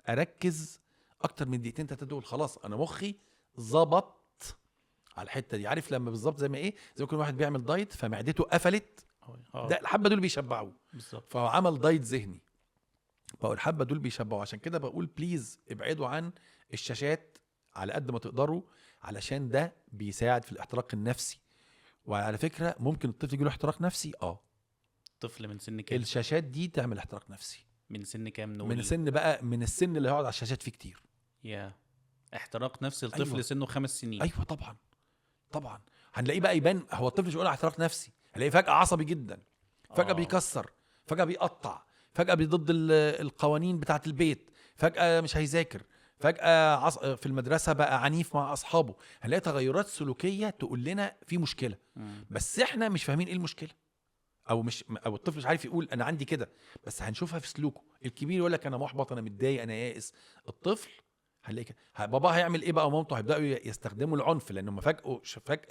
اركز اكتر من 2 3 دول. خلاص انا مخي ظبط على الحته دي. عارف لما بالظبط زي ما ايه، زي ما يكون واحد بيعمل دايت فمعدته قفلت، ده الحبه دول بيشبعوا بالظبط، فعمل دايت ذهني. بقول الحبه دول بيشبعوا. عشان كده بقول بليز ابعدوا عن الشاشات على قد ما تقدروا، علشان ده بيساعد في الاحتراق النفسي. وعلى فكره ممكن الطفل يجيله احتراق نفسي. طفل من سن كام؟ الشاشات دي تعمل احتراق نفسي. من سن كام نقول؟ من السن اللي هيقعد على الشاشات فيه كتير. احتراق نفسي الطفل أيوة. سنه 5 سنين. ايوه طبعا هنلاقيه بقى يبان. هو الطفل مش يقول احتراق نفسي، هنلاقيه فجاه عصبي جدا، فجاه بيكسر، فجاه بيقطع، فجاه ضد القوانين بتاعه البيت، فجاه مش هيذاكر، فجاه في المدرسه بقى عنيف مع اصحابه. هنلاقي تغيرات سلوكيه تقول لنا في مشكله. بس احنا مش فاهمين ايه المشكله، او الطفل مش عارف يقول انا عندي كده، بس هنشوفها في سلوكه. الكبير يقول لك انا محبط، انا متضايق، انا يائس. الطفل هنلاقي بابا هيعمل ايه بقى؟ ومامته هيبداوا يستخدموا العنف، لانهم فجاه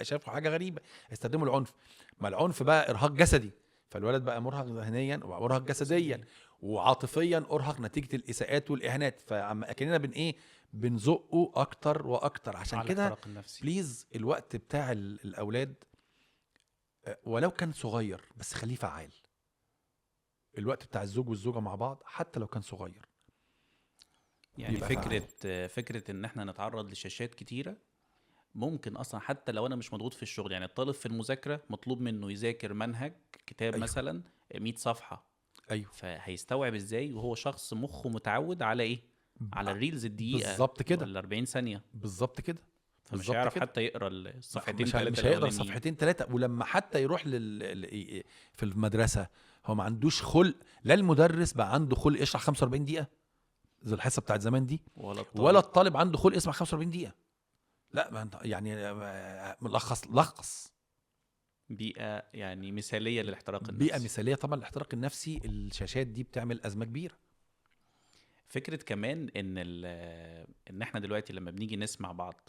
شافوا حاجه غريبه يستخدموا العنف. ما العنف بقى ارهاق جسدي، فالولد بقى مرهق ذهنيا ومرهق جسديا وعاطفيا، ارهق نتيجه الاساءات والاهانات. فاكننا بنزقه اكتر واكتر. عشان كده بليز الوقت بتاع الاولاد ولو كان صغير بس خليه فعال. الوقت بتاع الزوج والزوجه مع بعض حتى لو كان صغير، يعني فكره ان احنا نتعرض لشاشات كتيره ممكن اصلا حتى لو انا مش مضغوط في الشغل. يعني الطالب في المذاكره مطلوب منه يذاكر منهج كتاب أيوة. مثلا 100 صفحه، ايوه، فهيستوعب ازاي وهو شخص مخه متعود على ايه؟ على الريلز الدقيقه بالظبط كده، ولا 40 ثانيه بالظبط كده. فمش هيعرف حتى يقرا الصفحتين 3. مش هيقرا صفحتين 3. ولما حتى يروح في المدرسه هو ما عندوش خلق. لا المدرس بقى عنده خلق يشرح 45 دقيقه. زي الحصه بتاعت زمان دي، ولا ولا الطالب. الطالب عنده خلق يسمع 45 دقيقه. لا ما انت يعني لخص. بيئة يعني مثالية للاحتراق بيئه النفسي. مثاليه طبعا الاحتراق النفسي. الشاشات دي بتعمل ازمه كبيره. فكرة كمان ان احنا دلوقتي لما بنيجي نسمع بعض،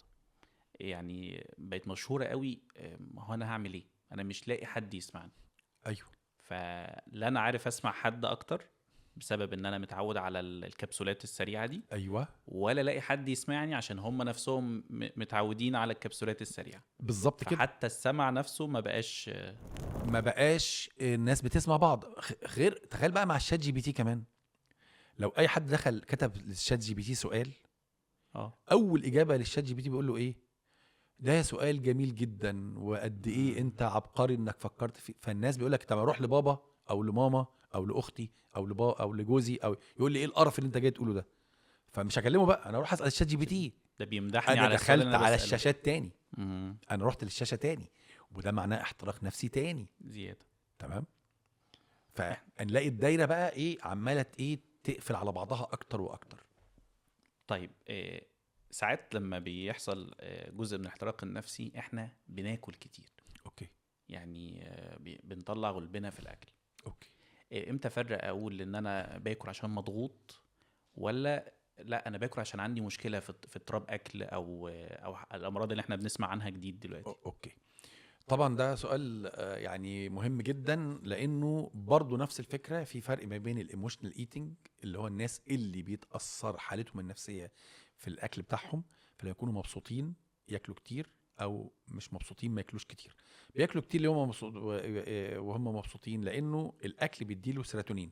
يعني بقت مشهورة قوي. ما هو انا هعمل ايه؟ انا مش لاقي حد يسمعني. ايوه فلا انا عارف اسمع حد اكتر بسبب ان انا متعود على الكبسولات السريعة دي، ايوه ولا لاقي حد يسمعني عشان هم نفسهم متعودين على الكبسولات السريعة. بالظبط كده. فحتى السمع نفسه ما بقاش. ما بقاش الناس بتسمع بعض. غير تخيل بقى مع الشات جي بي تي كمان، لو اي حد دخل كتب للشات جي بي تي سؤال، اه. اول اجابه للشات جي بي تي بيقول له ايه؟ ده سؤال جميل جدا، وقد ايه انت عبقري انك فكرت فيه. فالناس بيقول لك طب اروح لبابا او لماما او لاختي او او لجوزي، او يقول لي ايه القرف اللي انت جاي تقوله ده؟ فمش هكلمه بقى، انا اروح اسال الشات جي بي تي. ده بيمدحني انا على السؤال دخلت اللي انا على بسأله. الشاشات تاني، مم. انا رحت للشاشه تاني، وده معناه احتراق نفسي تاني. زيادة. تمام. فنلاقي الدايره بقى ايه عماله ايه تقفل على بعضها اكتر واكتر. طيب ساعات لما بيحصل جزء من الاحتراق النفسي احنا بناكل كتير. اوكي. يعني بنطلع غلبنا في الاكل. اوكي. امتى افرق اقول ان انا باكل عشان مضغوط، ولا لا انا باكل عشان عندي مشكلة في اضطراب اكل او الامراض اللي احنا بنسمع عنها جديد دلوقتي؟ اوكي. طبعا ده سؤال يعني مهم جدا، لانه برضو نفس الفكره. في فرق ما بين الايموشنال ايتنج اللي هو الناس اللي بيتاثر حالتهم النفسيه في الاكل بتاعهم، فلما يكونوا مبسوطين ياكلوا كتير، او مش مبسوطين ما ياكلوش كتير. بياكلوا كتير اللي هم وهم مبسوطين، لانه الاكل بيديله سيروتونين.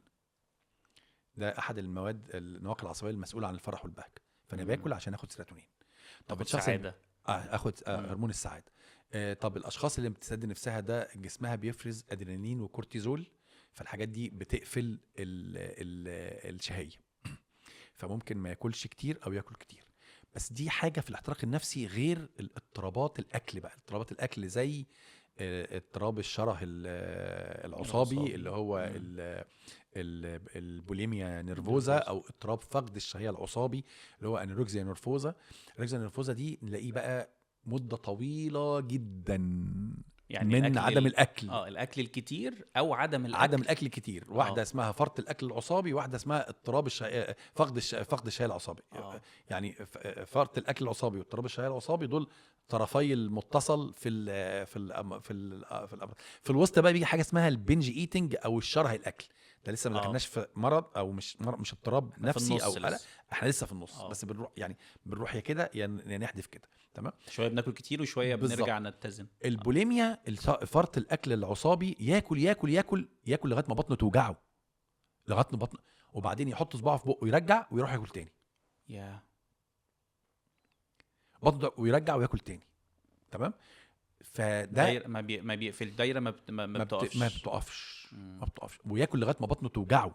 ده احد النواقل العصبيه المسؤوله عن الفرح والبهجه. فانا مم. باكل عشان اخد سيروتونين. طب تاخد الشخص سعادة. اخد مم. هرمون السعاده. طب الاشخاص اللي بتسد نفسها ده جسمها بيفرز ادرينالين وكورتيزول، فالحاجات دي بتقفل الشهيه. فممكن ما ياكلش كتير او ياكل كتير. بس دي حاجه في الاحتراق النفسي، غير الاضطرابات الاكل بقى. اضطرابات الاكل زي اضطراب الشره العصابي اللي هو مم. البوليميا نيرفوزا، او اضطراب فقد الشهيه العصابي اللي هو انوركسيا نيرفوزا. الانوركسيا نيرفوزا دي نلاقيه بقى مده طويله جدا يعني من عدم الاكل. الاكل الكتير او عدم عدم الاكل. الاكل كتير. واحده اه. اسمها فرط الاكل العصابي، واحده اسمها اضطراب فقد الشهيه العصابي. اه. يعني فرط الاكل العصابي واضطراب الشهيه العصابي دول طرفي المتصل في الوسط بقى بيجي حاجه اسمها البنج ايتنج او الشره الاكل. ده لسه ما اه. دخلناش في مرض، او مش اضطراب احنا في نفسي او النص قلق. لسه. احنا لسه في النص، اه. بس بنروح يعني بنروح يا كده يا نحدف كده. تمام. شويه بناكل كتير وشويه بالظبط. بنرجع نتزن. البوليميا فرط الاكل العصابي، ياكل ياكل ياكل ياكل لغايه ما بطنه توجعه، لغايه ما بطنه، وبعدين يحط صباعه في بقه يرجع ويروح ياكل تاني. يا بطنه ويرجع وياكل تاني. تمام. فده دايره ما بيقفل دايره ما بتقفش. ما بتقفش. مم. ما بتقفش، وياكل لغايه ما بطنه توجعه.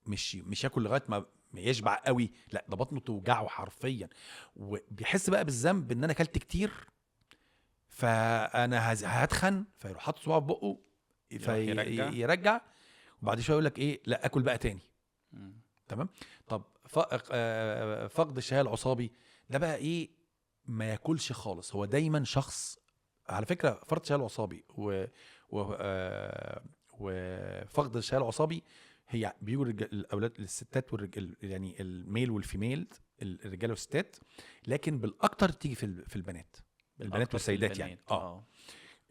مش ياكل لغايه ما يشبع قوي، لا ده بطنه توجعه حرفيا. وبيحس بقى بالذنب ان انا اكلت كتير، فانا هتخن، فيروح حاطط صباعه في بقه يرجع. فيرجع. وبعد شويه يقول لك ايه، لا اكل بقى تاني. مم. تمام. طب فقد الشهيه العصابي ده بقى ايه؟ ما ياكلش خالص. هو دايما شخص، على فكره فرط الشهيه العصابي وفقد الشهيه العصابي هي بيجوا الاولاد الستات والرجال، يعني الميل والفيميل، الرجاله والستات، لكن بالاكتر تيجي في البنات. البنات أكتر في والسيدات يعني. البنات.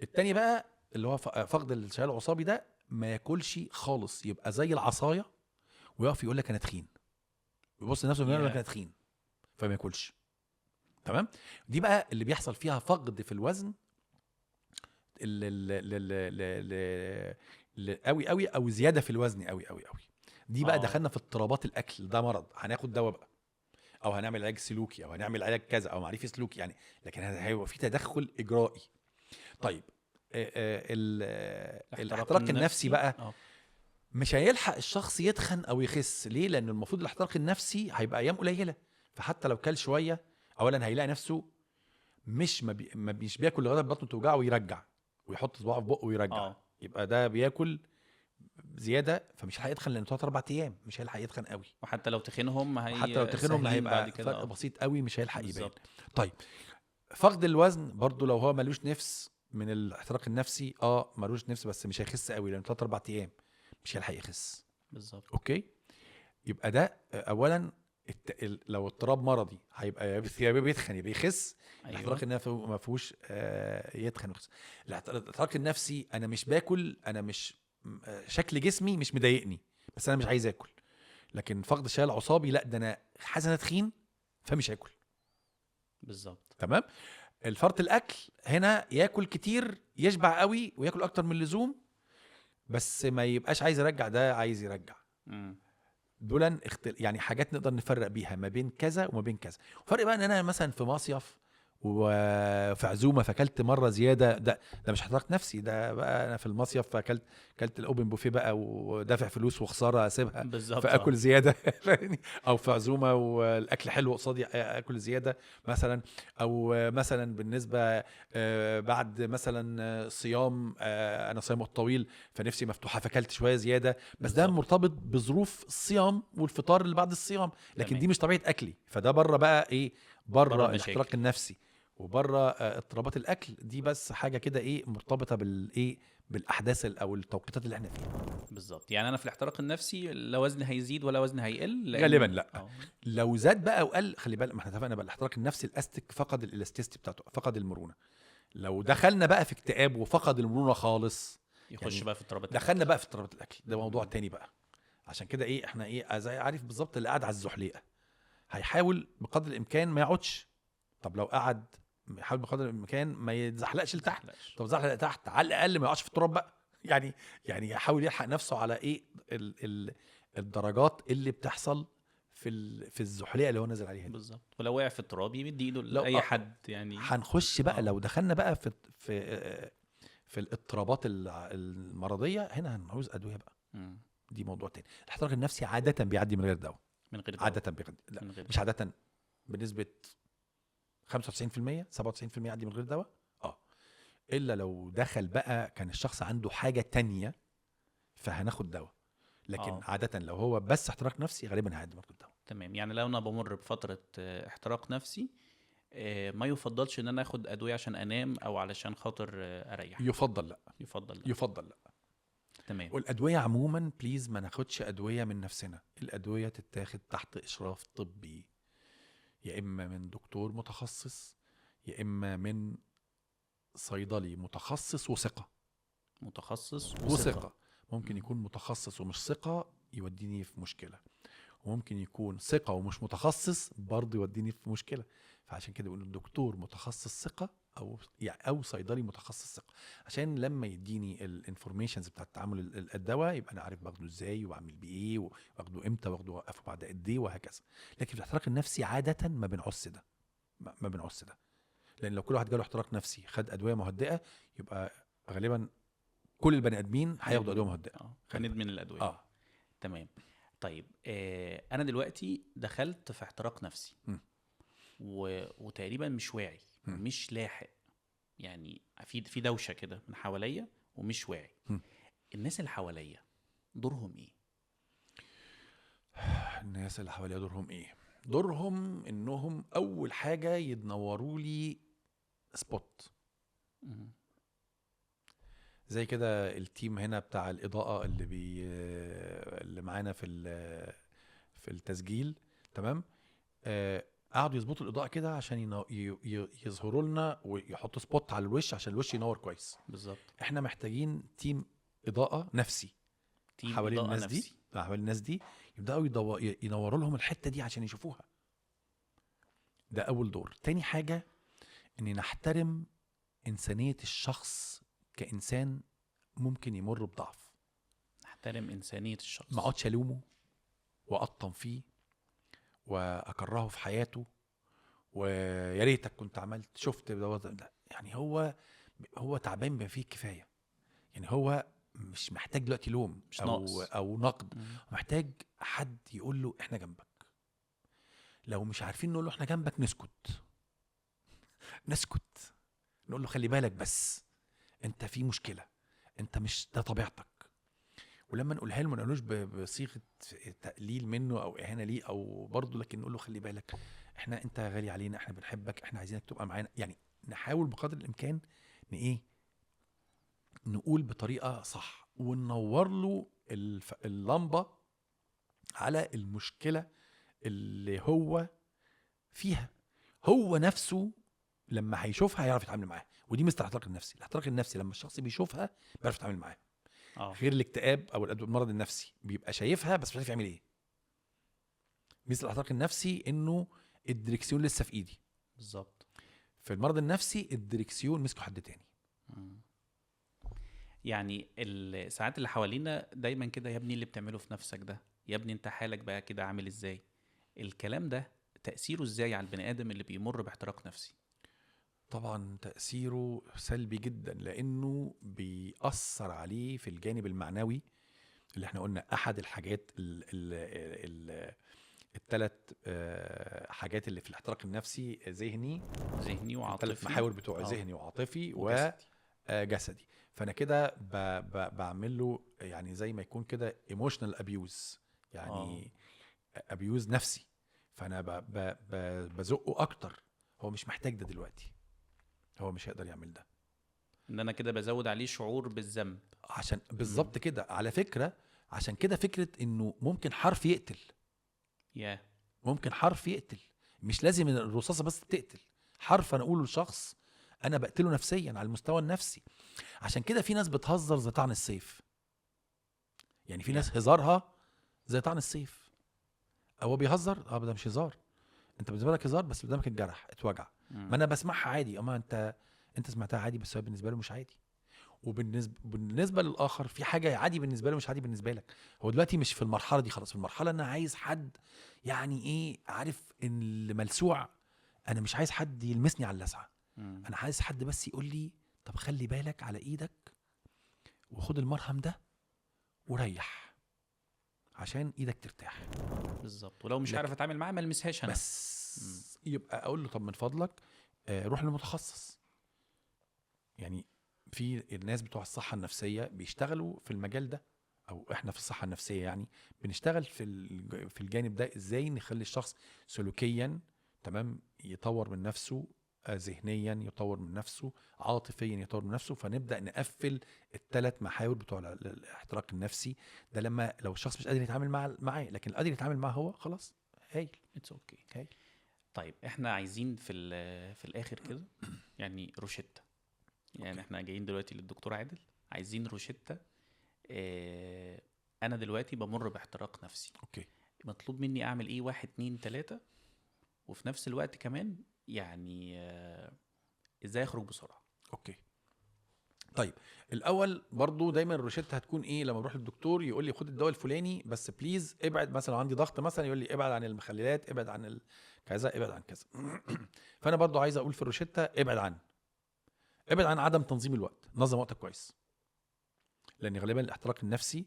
التاني بقى اللي هو فقد الشهيه العصابي ده ما ياكلش خالص، يبقى زي العصايه ويقف يقول لك انا تخين، يبص لنفسه يقول لك انا تخين، فما ياكلش. تمام. دي بقى اللي بيحصل فيها فقد في الوزن قوي قوي، او زياده في الوزن قوي قوي قوي. دي بقى دخلنا في اضطرابات الاكل. ده مرض هناخد دواء بقى، او هنعمل علاج سلوكي، او هنعمل علاج كذا، او معرفي سلوكي يعني. لكن هيبقى في تدخل اجرائي. طيب الاحتراق النفسي بقى مش هيلحق الشخص يتخن او يخس. ليه؟ لان المفروض الاحتراق النفسي هيبقى ايام قليله، فحتى لو كل شويه اولا هيلاقي نفسه مش بياكل لغايه بطنه توجعه ويرجع، ويحط صباعه في بقه ويرجع. يبقى ده بياكل زياده فمش هيلحق يتخن، لانه 3-4 ايام مش هيلحق يتخن قوي. وحتى لو تخينهم وحتى لو تخنهم سهلين بعد هيبقى كده فرق بسيط قوي، مش هيلحق يبان. بالظبط. طيب فقد الوزن برضو لو هو ملوش نفس من الاحتراق النفسي، ملوش نفس بس مش هيخس قوي، لان 3-4 ايام مش هيلحق يخس. بالظبط. اوكي، يبقى ده اولا لو اضطراب مرضي هيبقى يا بيتخن يا بيخس. الاحتراق النفسي ما فيهوش يتخن ويخس. الاحتراق النفسي انا مش باكل، انا مش شكل جسمي مش مضايقني بس انا مش عايز اكل. لكن فقد الشلل العصابي لا، ده انا حاسس انا تخين فمش هاكل. بالظبط. تمام. الفرط الاكل هنا ياكل كتير يشبع قوي وياكل اكتر من اللزوم بس ما يبقاش عايز يرجع، ده عايز يرجع. دولا يعني حاجات نقدر نفرق بيها ما بين كذا وما بين كذا. فرق بقى ان انا مثلا في مصيف وفي عزومه فاكلت مره زياده، ده مش احتراق نفسي، ده بقى انا في المصيف فاكلت الاوبن بوفيه بقى ودافع فلوس وخساره اسيبها بالظبط فاكل زياده او في عزومه والاكل حلو قصادي اكل زياده مثلا. او مثلا بالنسبه بعد مثلا صيام، انا صيام طويل فنفسي مفتوحه فاكلت شويه زياده، بس ده مرتبط بظروف الصيام والفطار اللي بعد الصيام، لكن تمام. دي مش طبيعه اكلي، فده بره بقى ايه، بره المشاكل. الاحتراق النفسي وبره اضطرابات الاكل دي، بس حاجه كده ايه مرتبطه بالايه بالاحداث او التوقيتات اللي احنا فيها. بالظبط. يعني انا في الاحتراق النفسي لا وزن هيزيد ولا وزن هيقل، غالبا لا. لو زاد بقى وقل، خلي بالك ما احنا اتفقنا بقى الاحتراق النفسي الاستيك فقد الالاستيستي بتاعته، فقد المرونه. لو دخلنا بقى في اكتئاب وفقد المرونه خالص، يخش يعني بقى في اضطرابات دخلنا بقى في اضطرابات الاكل، ده موضوع تاني بقى. عشان كده ايه احنا ايه زي عارف بالظبط اللي قاعد على الزحليقه هيحاول بقدر الامكان ما يقعدش. طب لو قعد يحاول بقدر الامكان ما يتزحلقش لتحت. طب زحلق تحت على الاقل ما يقعش في التراب بقى. يعني يحاول يلحق نفسه على ايه الدرجات اللي بتحصل في الزحليقه اللي هو نازل عليها. بالظبط. ولو وقع في التراب يمد ايده لاي حد يعني. هنخش بقى لو دخلنا بقى في الاضطرابات المرضيه، هنا هنعوز ادويه بقى. دي موضوع تاني. الاحتراق النفسي عاده بيعدي من غير دواء. عاده لا مش عاده، بنسبه 95% 97% يعدي من غير دواء. الا لو دخل بقى كان الشخص عنده حاجه تانية فهناخد دواء. لكن عاده لو هو بس احتراق نفسي غالبا هيعدي من غير دواء. تمام. يعني لو انا بمر بفتره احتراق نفسي، ما يفضلش ان انا اخد ادويه عشان انام او علشان خاطر اريح. يفضل لا. يفضل لا. تمام. والادويه عموما بليز ما ناخدش ادويه من نفسنا. الادويه تتاخد تحت اشراف طبي، يا اما من دكتور متخصص يا اما من صيدلي متخصص وثقه. ممكن يكون متخصص ومش ثقه يوديني في مشكله، وممكن يكون ثقه ومش متخصص برضه يوديني في مشكله. فعشان كده بقول الدكتور متخصص ثقه او صيدلي متخصص ثقه، عشان لما يديني الانفورميشنز بتاعت تعامل الدواء يبقى انا عارف باخده ازاي واعمل بيه ايه واخده امتى واخده اوقفه بعد قد ايه وهكذا. لكن في الاحتراق النفسي عاده ما بنعوز ده، لان لو كل واحد جاله احتراق نفسي خد ادويه مهدئه يبقى غالبا كل البني ادمين هياخدوا ادويه مهدئه. هندمن الادويه. تمام. طيب انا دلوقتي دخلت في احتراق نفسي وتقريبا مش واعي مش لاحق، يعني في دوشه كده من حواليا ومش واعي. الناس اللي حواليا دورهم ايه؟ الناس اللي حواليا دورهم ايه؟ دورهم انهم اول حاجه يدنوروا لي سبوت زي كده. التيم هنا بتاع الاضاءه اللي معانا في التسجيل، تمام، قعدوا يظبطوا الاضاءه كده عشان يظهروا لنا ويحطوا سبوت على الوش عشان الوش ينور كويس. بالظبط. احنا محتاجين تيم اضاءه نفسي حوالين الناس دي يبداوا ينوروا لهم الحته دي عشان يشوفوها. ده اول دور. تاني حاجه ان نحترم انسانيه الشخص كانسان ممكن يمر بضعف. نحترم انسانيه الشخص، ما اقعدش الومه واقطم فيه واكرهه في حياته ويا ريتك كنت عملت شفت لا. يعني هو تعبان بما فيه كفايه. يعني هو مش محتاج دلوقتي لوم او نقد، محتاج حد يقول له احنا جنبك. لو مش عارفين نقول له احنا جنبك نسكت نقول له خلي بالك بس انت في مشكله، انت مش ده طبيعتك. ولما نقولها له ما نقولوش بصيغه تقليل منه او اهانه ليه او برضه، لكن نقول له خلي بالك انت غالي علينا، احنا بنحبك، احنا عايزينك تبقى معانا. يعني نحاول بقدر الامكان ايه نقول بطريقه صح، وننور له اللمبه على المشكله اللي هو فيها. هو نفسه لما هيشوفها هيعرف يتعامل معاها، ودي مثل الاحتراق النفسي. الاحتراق النفسي لما الشخص بيشوفها بيعرف يتعامل معاها، غير الاكتئاب او المرض النفسي بيبقى شايفها بس مش عارف يعمل ايه. مثل الاحتراق النفسي انه الدركسيون لسه في ايدي، بالظبط. في المرض النفسي الدركسيون مسكه حد تاني. يعني الساعات اللي حوالينا دايما كده، يا ابني اللي بتعمله في نفسك ده، يا ابني انت حالك بقى كده عامل ازاي. الكلام ده تأثيره ازاي على البني آدم اللي بيمر باحتراق نفسي؟ طبعا تأثيره سلبي جدا، لأنه بيأثر عليه في الجانب المعنوي، اللي احنا قلنا أحد الحاجات الثلاث حاجات اللي في الاحتراق النفسي: ذهني وعاطفي، الثلاث محاور بتوع ذهني وعاطفي وجسدي. فأنا كده بعمل له يعني زي ما يكون كده emotional abuse، يعني abuse نفسي. فأنا بزقه أكتر، هو مش محتاج ده دلوقتي، هو مش هيقدر يعمل ده، ان انا كده بزود عليه شعور بالذنب. عشان بالظبط كده. على فكرة عشان كده فكرة انه ممكن حرف يقتل، ممكن حرف يقتل، مش لازم الرصاصة بس تقتل. حرف انا اقوله لشخص انا بقتله نفسيا على المستوى النفسي. عشان كده في ناس بتهزر زي طعن السيف، يعني في ناس هزارها زي طعن السيف. هو بيهزر، ده مش هزار، انت بالنسبه لك هزار بس قدامك الجرح اتوجع. ما انا بسمعها عادي، اما انت سمعتها عادي بس هو بالنسبه له مش عادي. وبالنسبه للاخر في حاجه عادي بالنسبه له مش عادي بالنسبه لك. هو دلوقتي مش في المرحله دي خلاص، في المرحله انا عايز حد يعني ايه، عارف ان الملسوع، انا مش عايز حد يلمسني على اللسعه، انا عايز حد بس يقول لي طب خلي بالك على ايدك وخد المرهم ده وريح عشان ايدك ترتاح. بالظبط. ولو مش عارف اتعامل معاه ما المسهاش انا بس. يبقى اقول له طب من فضلك روح للمتخصص. يعني في الناس بتوع الصحة النفسية بيشتغلوا في المجال ده، او احنا في الصحة النفسية يعني بنشتغل في الجانب ده، ازاي نخلي الشخص سلوكيا تمام يطور من نفسه، ذهنيا يطور من نفسه، عاطفيا يطور من نفسه. فنبدأ نقفل الثلاث محاور بتوع الاحتراق النفسي ده، لو الشخص مش قادر يتعامل معاه، لكن قادر يتعامل معاه هو خلاص هايل، اتس اوكي هايل. طيب احنا عايزين في الاخر كده يعني روشتة، يعني احنا جايين دلوقتي للدكتور عادل عايزين روشتة. انا دلوقتي بمر باحتراق نفسي، مطلوب مني اعمل ايه؟ 1 2 3، وفي نفس الوقت كمان يعني ازاي اخرج بسرعة؟ طيب الاول برضو دايما الروشته هتكون ايه؟ لما بروح للدكتور يقول لي خد الدواء الفلاني بس بليز ابعد، مثلا عندي ضغط مثلا يقول لي ابعد عن المخللات، ابعد عن كذا، ابعد عن كذا. فانا برضو عايز اقول في الروشته ابعد عن عدم تنظيم الوقت، نظم وقتك كويس. لان غالبا الاحتراق النفسي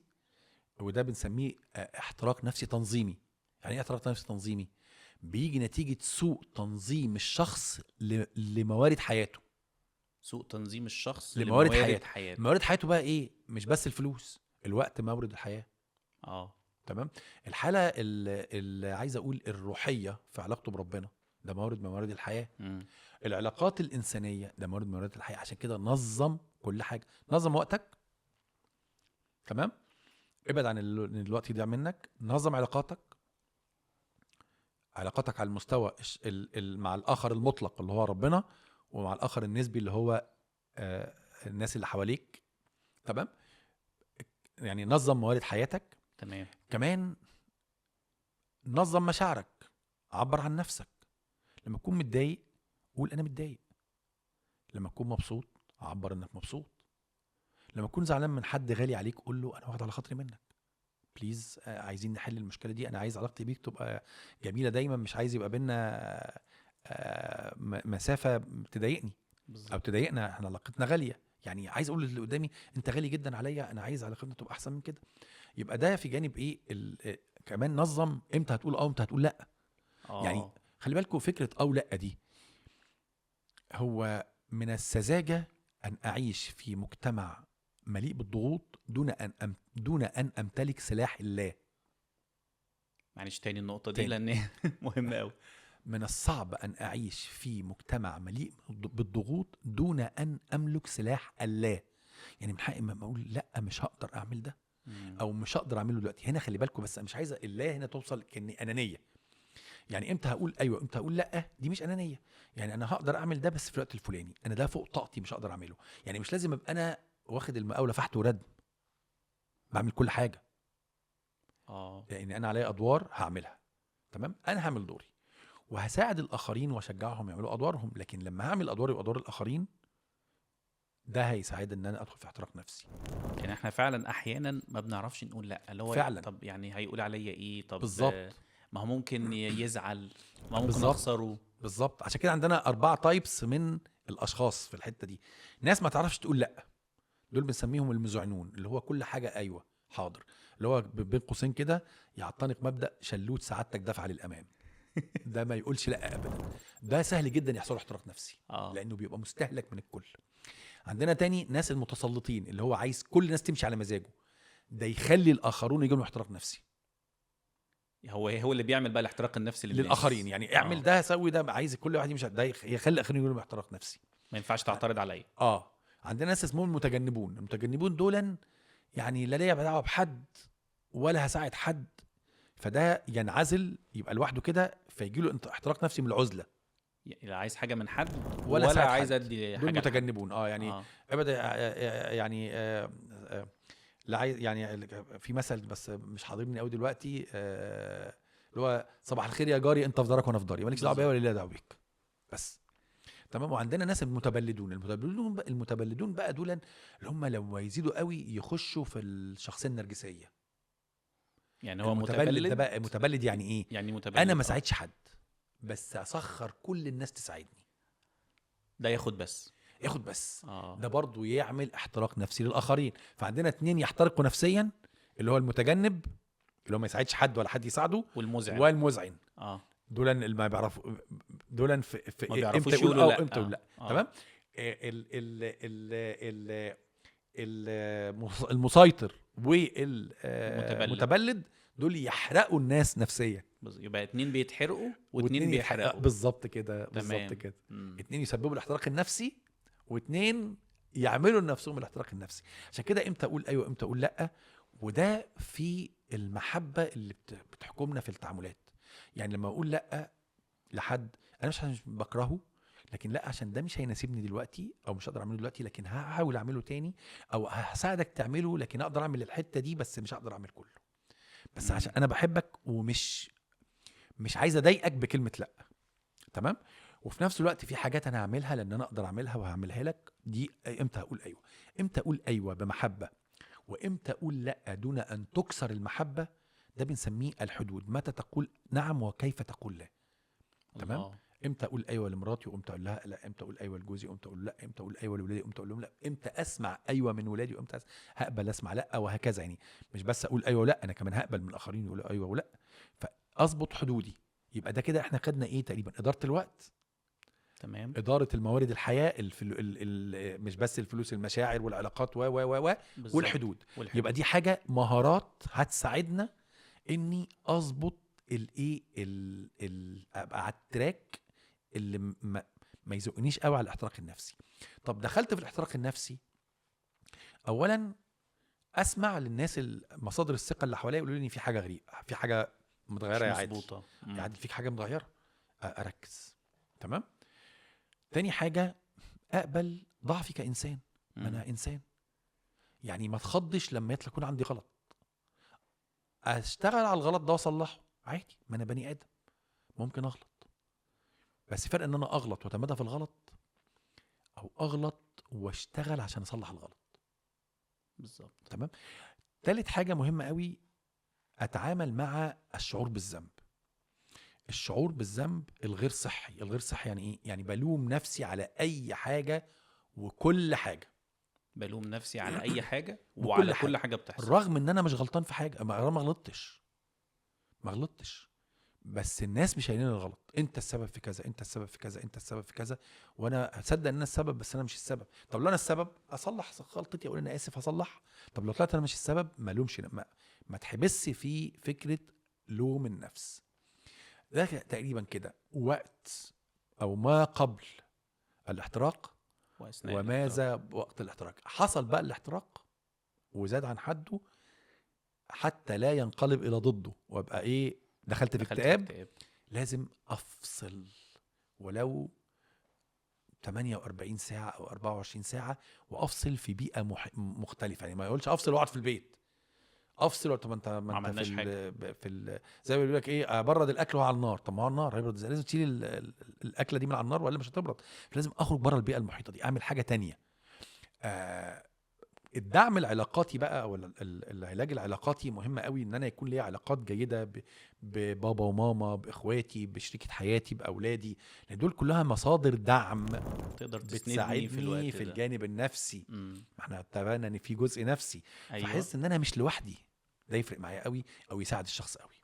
وده بنسميه احتراق نفسي تنظيمي. يعني ايه احتراق نفسي تنظيمي؟ بيجي نتيجه سوء تنظيم الشخص لموارد حياته. سوء تنظيم الشخص لموارد حياته. موارد حياته بقى ايه؟ مش بس الفلوس، الوقت مورد الحياه. تمام. الحاله اللي عايز اقول الروحيه في علاقته بربنا ده مورد من موارد الحياه. العلاقات الانسانيه ده مورد من موارد الحياه. عشان كده نظم كل حاجه، نظم وقتك تمام، ابعد عن الوقت يضيع منك، نظم علاقاتك على المستوى مع الاخر المطلق اللي هو ربنا، ومع الاخر النسبي اللي هو الناس اللي حواليك. تمام. يعني نظم موارد حياتك. تمام. كمان نظم مشاعرك، عبر عن نفسك. لما تكون متضايق قول انا متضايق، لما تكون مبسوط عبر انك مبسوط، لما تكون زعلان من حد غالي عليك قول له انا واخد على خاطري منك بليز، عايزين نحل المشكله دي، انا عايز علاقتي بيك تبقى جميله دايما، مش عايز يبقى بينا مسافه تضايقني او تضايقنا، احنا علاقتنا غاليه. يعني عايز اقول للي قدامي انت غالي جدا عليا، انا عايز علاقتنا تبقى احسن من كده. يبقى ده في جانب ايه كمان نظم امتى هتقول امتى هتقول لا. يعني خلي بالكم فكره او لا دي، هو من السذاجه ان اعيش في مجتمع مليء بالضغوط دون ان امتلك سلاح الله. معلش تاني النقطة دي تاني. لأن مهمة أوي. من الصعب ان اعيش في مجتمع مليء بالضغوط دون ان املك سلاح الله. يعني من حقي ما اقول لا مش هقدر اعمل ده، او مش هقدر اعمله دلوقتي. هنا خلي بالكم بس، مش عايزه الله هنا توصل كاني انانيه. يعني امتى هقول ايوه امتى هقول لا، دي مش انانيه. يعني انا هقدر اعمل ده بس في الوقت الفلاني، انا ده فوق طاقتي مش هقدر اعمله. يعني مش لازم ابقى انا واخد المقاوله فحت ورد بعمل كل حاجه، اه لان انا عليا ادوار هعملها. تمام، انا هعمل دوري وهساعد الاخرين واشجعهم يعملوا ادوارهم، لكن لما هعمل ادواري وادوار الاخرين ده هيساعد ان انا ادخل في احتراق نفسي. يعني احنا فعلا احيانا ما بنعرفش نقول لا، اللي هو فعلا. طب يعني هيقول عليا ايه؟ طب بالظبط. ما هو ممكن يزعل، ما هو ممكن بالظبط. اخسره. بالظبط، عشان كده عندنا 4 تايبس من الاشخاص في الحته دي. ناس ما تعرفش تقول لا، دول بنسميهم المذعنون، اللي هو كل حاجه ايوه حاضر، اللي هو بين قوسين كده يعتنق مبدا شلوت سعادتك دفع للامام. ده ما يقولش لا ابدا. ده سهل جدا يحصل له احتراق نفسي، اه لانه بيبقى مستهلك من الكل. عندنا تاني ناس المتسلطين، اللي هو عايز كل الناس تمشي على مزاجه، ده يخلي الاخرون يجوا لهم احتراق نفسي. هو اللي بيعمل بقى الاحتراق النفسي للناس. للاخرين، يعني اعمل ده سوي ده، عايز كل واحد يمشي ده يخلي الاخرين يجوا لهم احتراق نفسي. ما ينفعش تعترض عليا. عندنا ناس اسمهم المتجنبون. المتجنبون دولا يعني لا ليا دعوه بحد ولا هساعد حد، فده ينعزل يبقى لوحده كده، فيجي له احتراق نفسي من العزله. لا عايز حاجه من حد ولا ولا ساعد عايز حد. ادي دول حاجه لحد. متجنبون يعني ابدا. يعني لا عايز يعني في مثل بس مش حاضرني قوي دلوقتي، اللي هو صباح الخير يا جاري، انت في دارك وانا في داري، مالكش دعوه بيا ولا ليا دعوه بيك بس. تمام. وعندنا ناس المتبلدون. المتبلدون بقى دول اللي هم لما يزيدوا قوي يخشوا في الشخصيه النرجسيه. يعني هو المتبلد ده بقى متبلد يعني ايه؟ يعني متبلد انا ما ساعدش حد بس اسخر كل الناس تساعدني. ده ياخد بس ده برضو يعمل احتراق نفسي للاخرين. فعندنا 2 يحترقوا نفسيا، اللي هو المتجنب اللي هو ما يساعدش حد ولا حد يساعده، والمذعن دول اللي ما بيعرفوا، دول في ما بيعرفوش امتى يقول يقولوا امتى يقول لا. تمام. المسيطر والمتبلد دول يحرقوا الناس نفسيا. يبقى 2 بيتحرقوا و2 بيحرقوا. بالظبط كده. 2 يسببوا الاحتراق النفسي و2 يعملوا لنفسهم الاحتراق النفسي. عشان كده امتى اقول ايوه امتى اقول لا، وده في المحبه اللي بتحكمنا في التعاملات. يعني لما اقول لا لحد، انا مش عشان بكرهه، لكن لا عشان ده مش هيناسبني دلوقتي او مش هقدر اعمله دلوقتي، لكن هحاول اعمله تاني، او هساعدك تعمله لكن اقدر اعمل الحته دي بس مش هقدر اعمل كله. بس عشان انا بحبك ومش عايز اضايقك بكلمه لا. تمام. وفي نفس الوقت في حاجات انا هعملها لان انا اقدر اعملها وهعملها لك. دي امتى هقول ايوه. امتى اقول ايوه بمحبه، وامتى اقول لا دون ان تكسر المحبه. ده بنسميه الحدود. متى تقول نعم وكيف تقول لا. تمام. امتى اقول ايوه لمراتي وامتى اقول لها لا، امتى اقول ايوه لجوزي وامتى اقول لا، امتى اقول ايوه لاولادي وامتى اقول لهم لا، امتى اسمع ايوه من ولادي وامتى هقبل اسمع لا، وهكذا. يعني مش بس اقول ايوه لا، انا كمان هقبل من الاخرين يقولوا ايوه ولا. فاظبط حدودي. يبقى ده كده احنا خدنا ايه تقريبا؟ اداره الوقت، تمام، اداره الموارد الحياه، مش بس الفلوس، المشاعر والعلاقات والحدود. يبقى دي حاجه مهارات هتساعدنا اني اظبط الايه ابقى على التراك اللي ما يزقنيش قوي على الاحتراق النفسي. طب دخلت في الاحتراق النفسي، اولا اسمع للناس مصادر الثقه اللي حواليا يقولوا لي في حاجه غريبه، في حاجه متغيره يا عادل، يا عادل فيك حاجه متغيره، اركز. تمام. تاني حاجه اقبل ضعفي كانسان. ما انا انسان، يعني ما تخضش لما يكون عندي غلط، اشتغل على الغلط ده واصلحه عادي. ما انا بني ادم ممكن اغلط، بس فرق ان انا اغلط واتمادى في الغلط، او اغلط واشتغل عشان اصلح الغلط. بالظبط. تمام. تالت حاجه مهمه قوي، اتعامل مع الشعور بالذنب. الشعور بالذنب الغير صحي. الغير صحي يعني ايه؟ يعني بلوم نفسي على اي حاجه وكل حاجه. بلوم نفسي على اي حاجه وعلى كل حاجه بتحصل، رغم ان انا مش غلطان في حاجه. ما غلطتش. بس الناس مش قايلين الغلط، انت السبب في كذا، انت السبب في كذا، انت السبب في كذا، وانا هصدق ان انا السبب بس انا مش السبب. طب لو انا السبب اصلح غلطتي، اقول انا اسف هصلح. طب لو طلعت انا مش السبب ما لومش، ما تحبسش في فكره لوم النفس. ده تقريبا كده وقت او ما قبل الاحتراق واثناء الاحتراق. وماذا وقت الاحتراق. حصل بقى الاحتراق وزاد عن حده، حتى لا ينقلب الى ضده وابقى ايه، دخلت في دخلت في اكتئاب. اكتئاب. لازم افصل ولو 48 ساعة او 24 ساعة، وافصل في بيئة مختلفة. يعني ما يقولش افصل واقعد في البيت، افصل. طب انت ما ما انت عملناش حاجه. زي ما بيقول لك ايه، ابرد الاكل وهو على النار. طب ما هو النار هيبرد ازاي؟ لازم تشيل الاكله دي من على النار ولا مش هتبرد. لازم اخرج بره البيئه المحيطه دي، اعمل حاجه تانية. آه الدعم العلاقاتي بقى او العلاج العلاقاتي مهم قوي، ان انا يكون ليا علاقات جيده ببابا وماما، باخواتي، بشريكه حياتي، باولادي، لان دول كلها مصادر دعم تقدر تسندني في بتساعدني الوقت في ده. الجانب النفسي. امم. ما احنا اتفقنا ان في جزء نفسي، ايوه. فحس ان انا مش لوحدي. ده يفرق معايا قوي او يساعد الشخص قوي.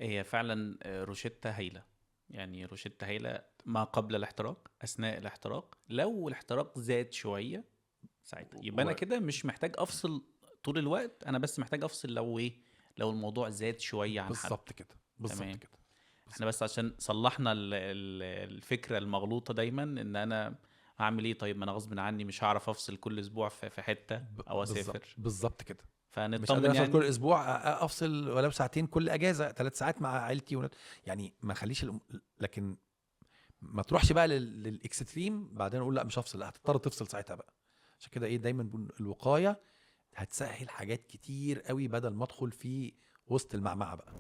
هي فعلا روشتة هايلة. يعني روشتة هايلة ما قبل الاحتراق، أثناء الاحتراق، لو الاحتراق زاد شوية ساعتها يبقى أنا كده مش محتاج أفصل طول الوقت، أنا بس محتاج أفصل لو إيه، لو الموضوع زاد شوية عن حد. بالظبط كده، بالظبط تمام. كده، احنا بالظبط. بس عشان صلحنا الفكرة المغلوطة دايما ان انا هعمل ايه، طيب ما انا غصب عني مش هعرف افصل كل اسبوع في حتة او بالظبط، اسافر. بالظبط كده. مش قادر فنطمن افصل كل يعني. اسبوع، افصل ولو ساعتين كل اجازه، 3 ساعات مع عيلتي يعني ما خليش لكن ما تروحش بقى للاكستريم بعدين اقول لا مش هفصل. لا، هتضطر تفصل ساعتها بقى. عشان كده ايه، دايما بنقول الوقايه هتسهل حاجات كتير قوي بدل ما ادخل في وسط المعمعه بقى.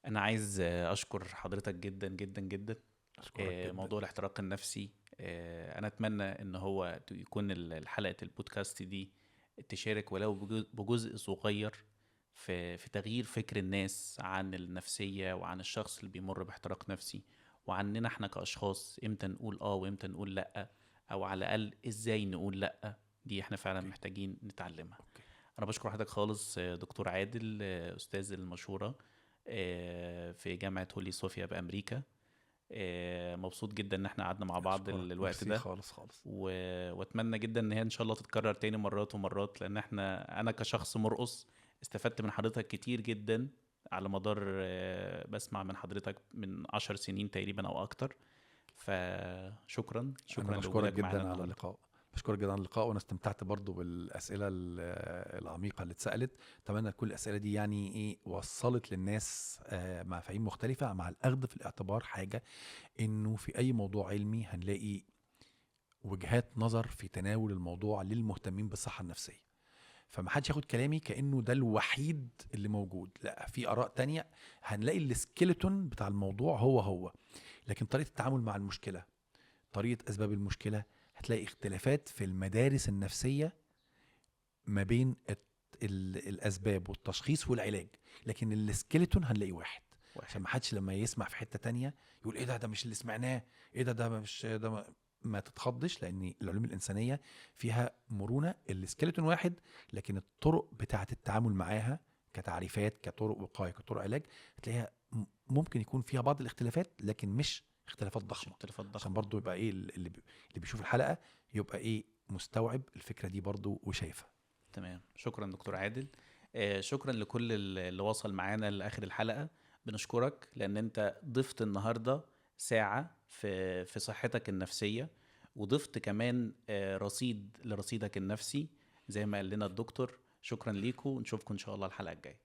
انا عايز اشكر حضرتك جدا جدا جدا. اشكرك جدا. موضوع الاحتراق النفسي، انا اتمنى ان هو يكون حلقة البودكاست دي تشارك ولو بجزء صغير في تغيير فكر الناس عن النفسية وعن الشخص اللي بيمر باحتراق نفسي، وعننا احنا كأشخاص امتى نقول اه وامتى نقول لأ، او على الأقل ازاي نقول لأ. دي احنا فعلا اوكي، محتاجين نتعلمها. اوكي. انا بشكر حضرتك خالص دكتور عادل، استاذ المشورة في جامعة هولي صوفيا بأمريكا. مبسوط جدا ان احنا قعدنا مع بعض اشكرك، الوقت ميرسي ده. خالص خالص. واتمنى جدا ان هي ان شاء الله تتكرر تاني مرات ومرات، لان انا كشخص مرقص استفدت من حضرتك كتير جدا على مدار بسمع من حضرتك من 10 سنين تقريبا او اكتر. فشكرا انا شكرا بشكرك لوجودك معانا جدا على النهارده. اللقاء. بشكرك جدا على اللقاء، وانا استمتعت برضو بالاسئله العميقه اللي اتسالت. اتمنى تكون الاسئله دي يعني ايه وصلت للناس مفاهيم مختلفه، مع الاخذ في الاعتبار حاجه، انه في اي موضوع علمي هنلاقي وجهات نظر في تناول الموضوع للمهتمين بالصحه النفسيه. فما حدش ياخد كلامي كانه ده الوحيد اللي موجود، لا، في اراء تانية. هنلاقي السكيلتون بتاع الموضوع هو، لكن طريقه التعامل مع المشكله، طريقة أسباب المشكلة، هتلاقي اختلافات في المدارس النفسية ما بين الأسباب والتشخيص والعلاج. لكن السكيلتون هنلاقي واحد. عشان واحد. ما حدش لما يسمع في حتة تانية يقول ايه ده مش اللي سمعناه، ايه ده مش ده ما تتخضش، لأن العلوم الإنسانية فيها مرونة. السكيلتون واحد، لكن الطرق بتاعة التعامل معاها كتعريفات، كطرق وقاية، كطرق علاج، هتلاقيها ممكن يكون فيها بعض الاختلافات لكن مش اختلافات مش ضخمة. اختلافات عشان ضخمة. برضو يبقى ايه اللي بيشوف الحلقة يبقى ايه مستوعب الفكرة دي برضو وشايفها. تمام. شكرا دكتور عادل. شكرا لكل اللي وصل معانا لآخر الحلقة. بنشكرك لأن أنت ضفت النهاردة ساعة في صحتك النفسية، وضفت كمان رصيد لرصيدك النفسي زي ما قال لنا الدكتور. شكرا ليكم، ونشوفكم إن شاء الله الحلقة الجاية.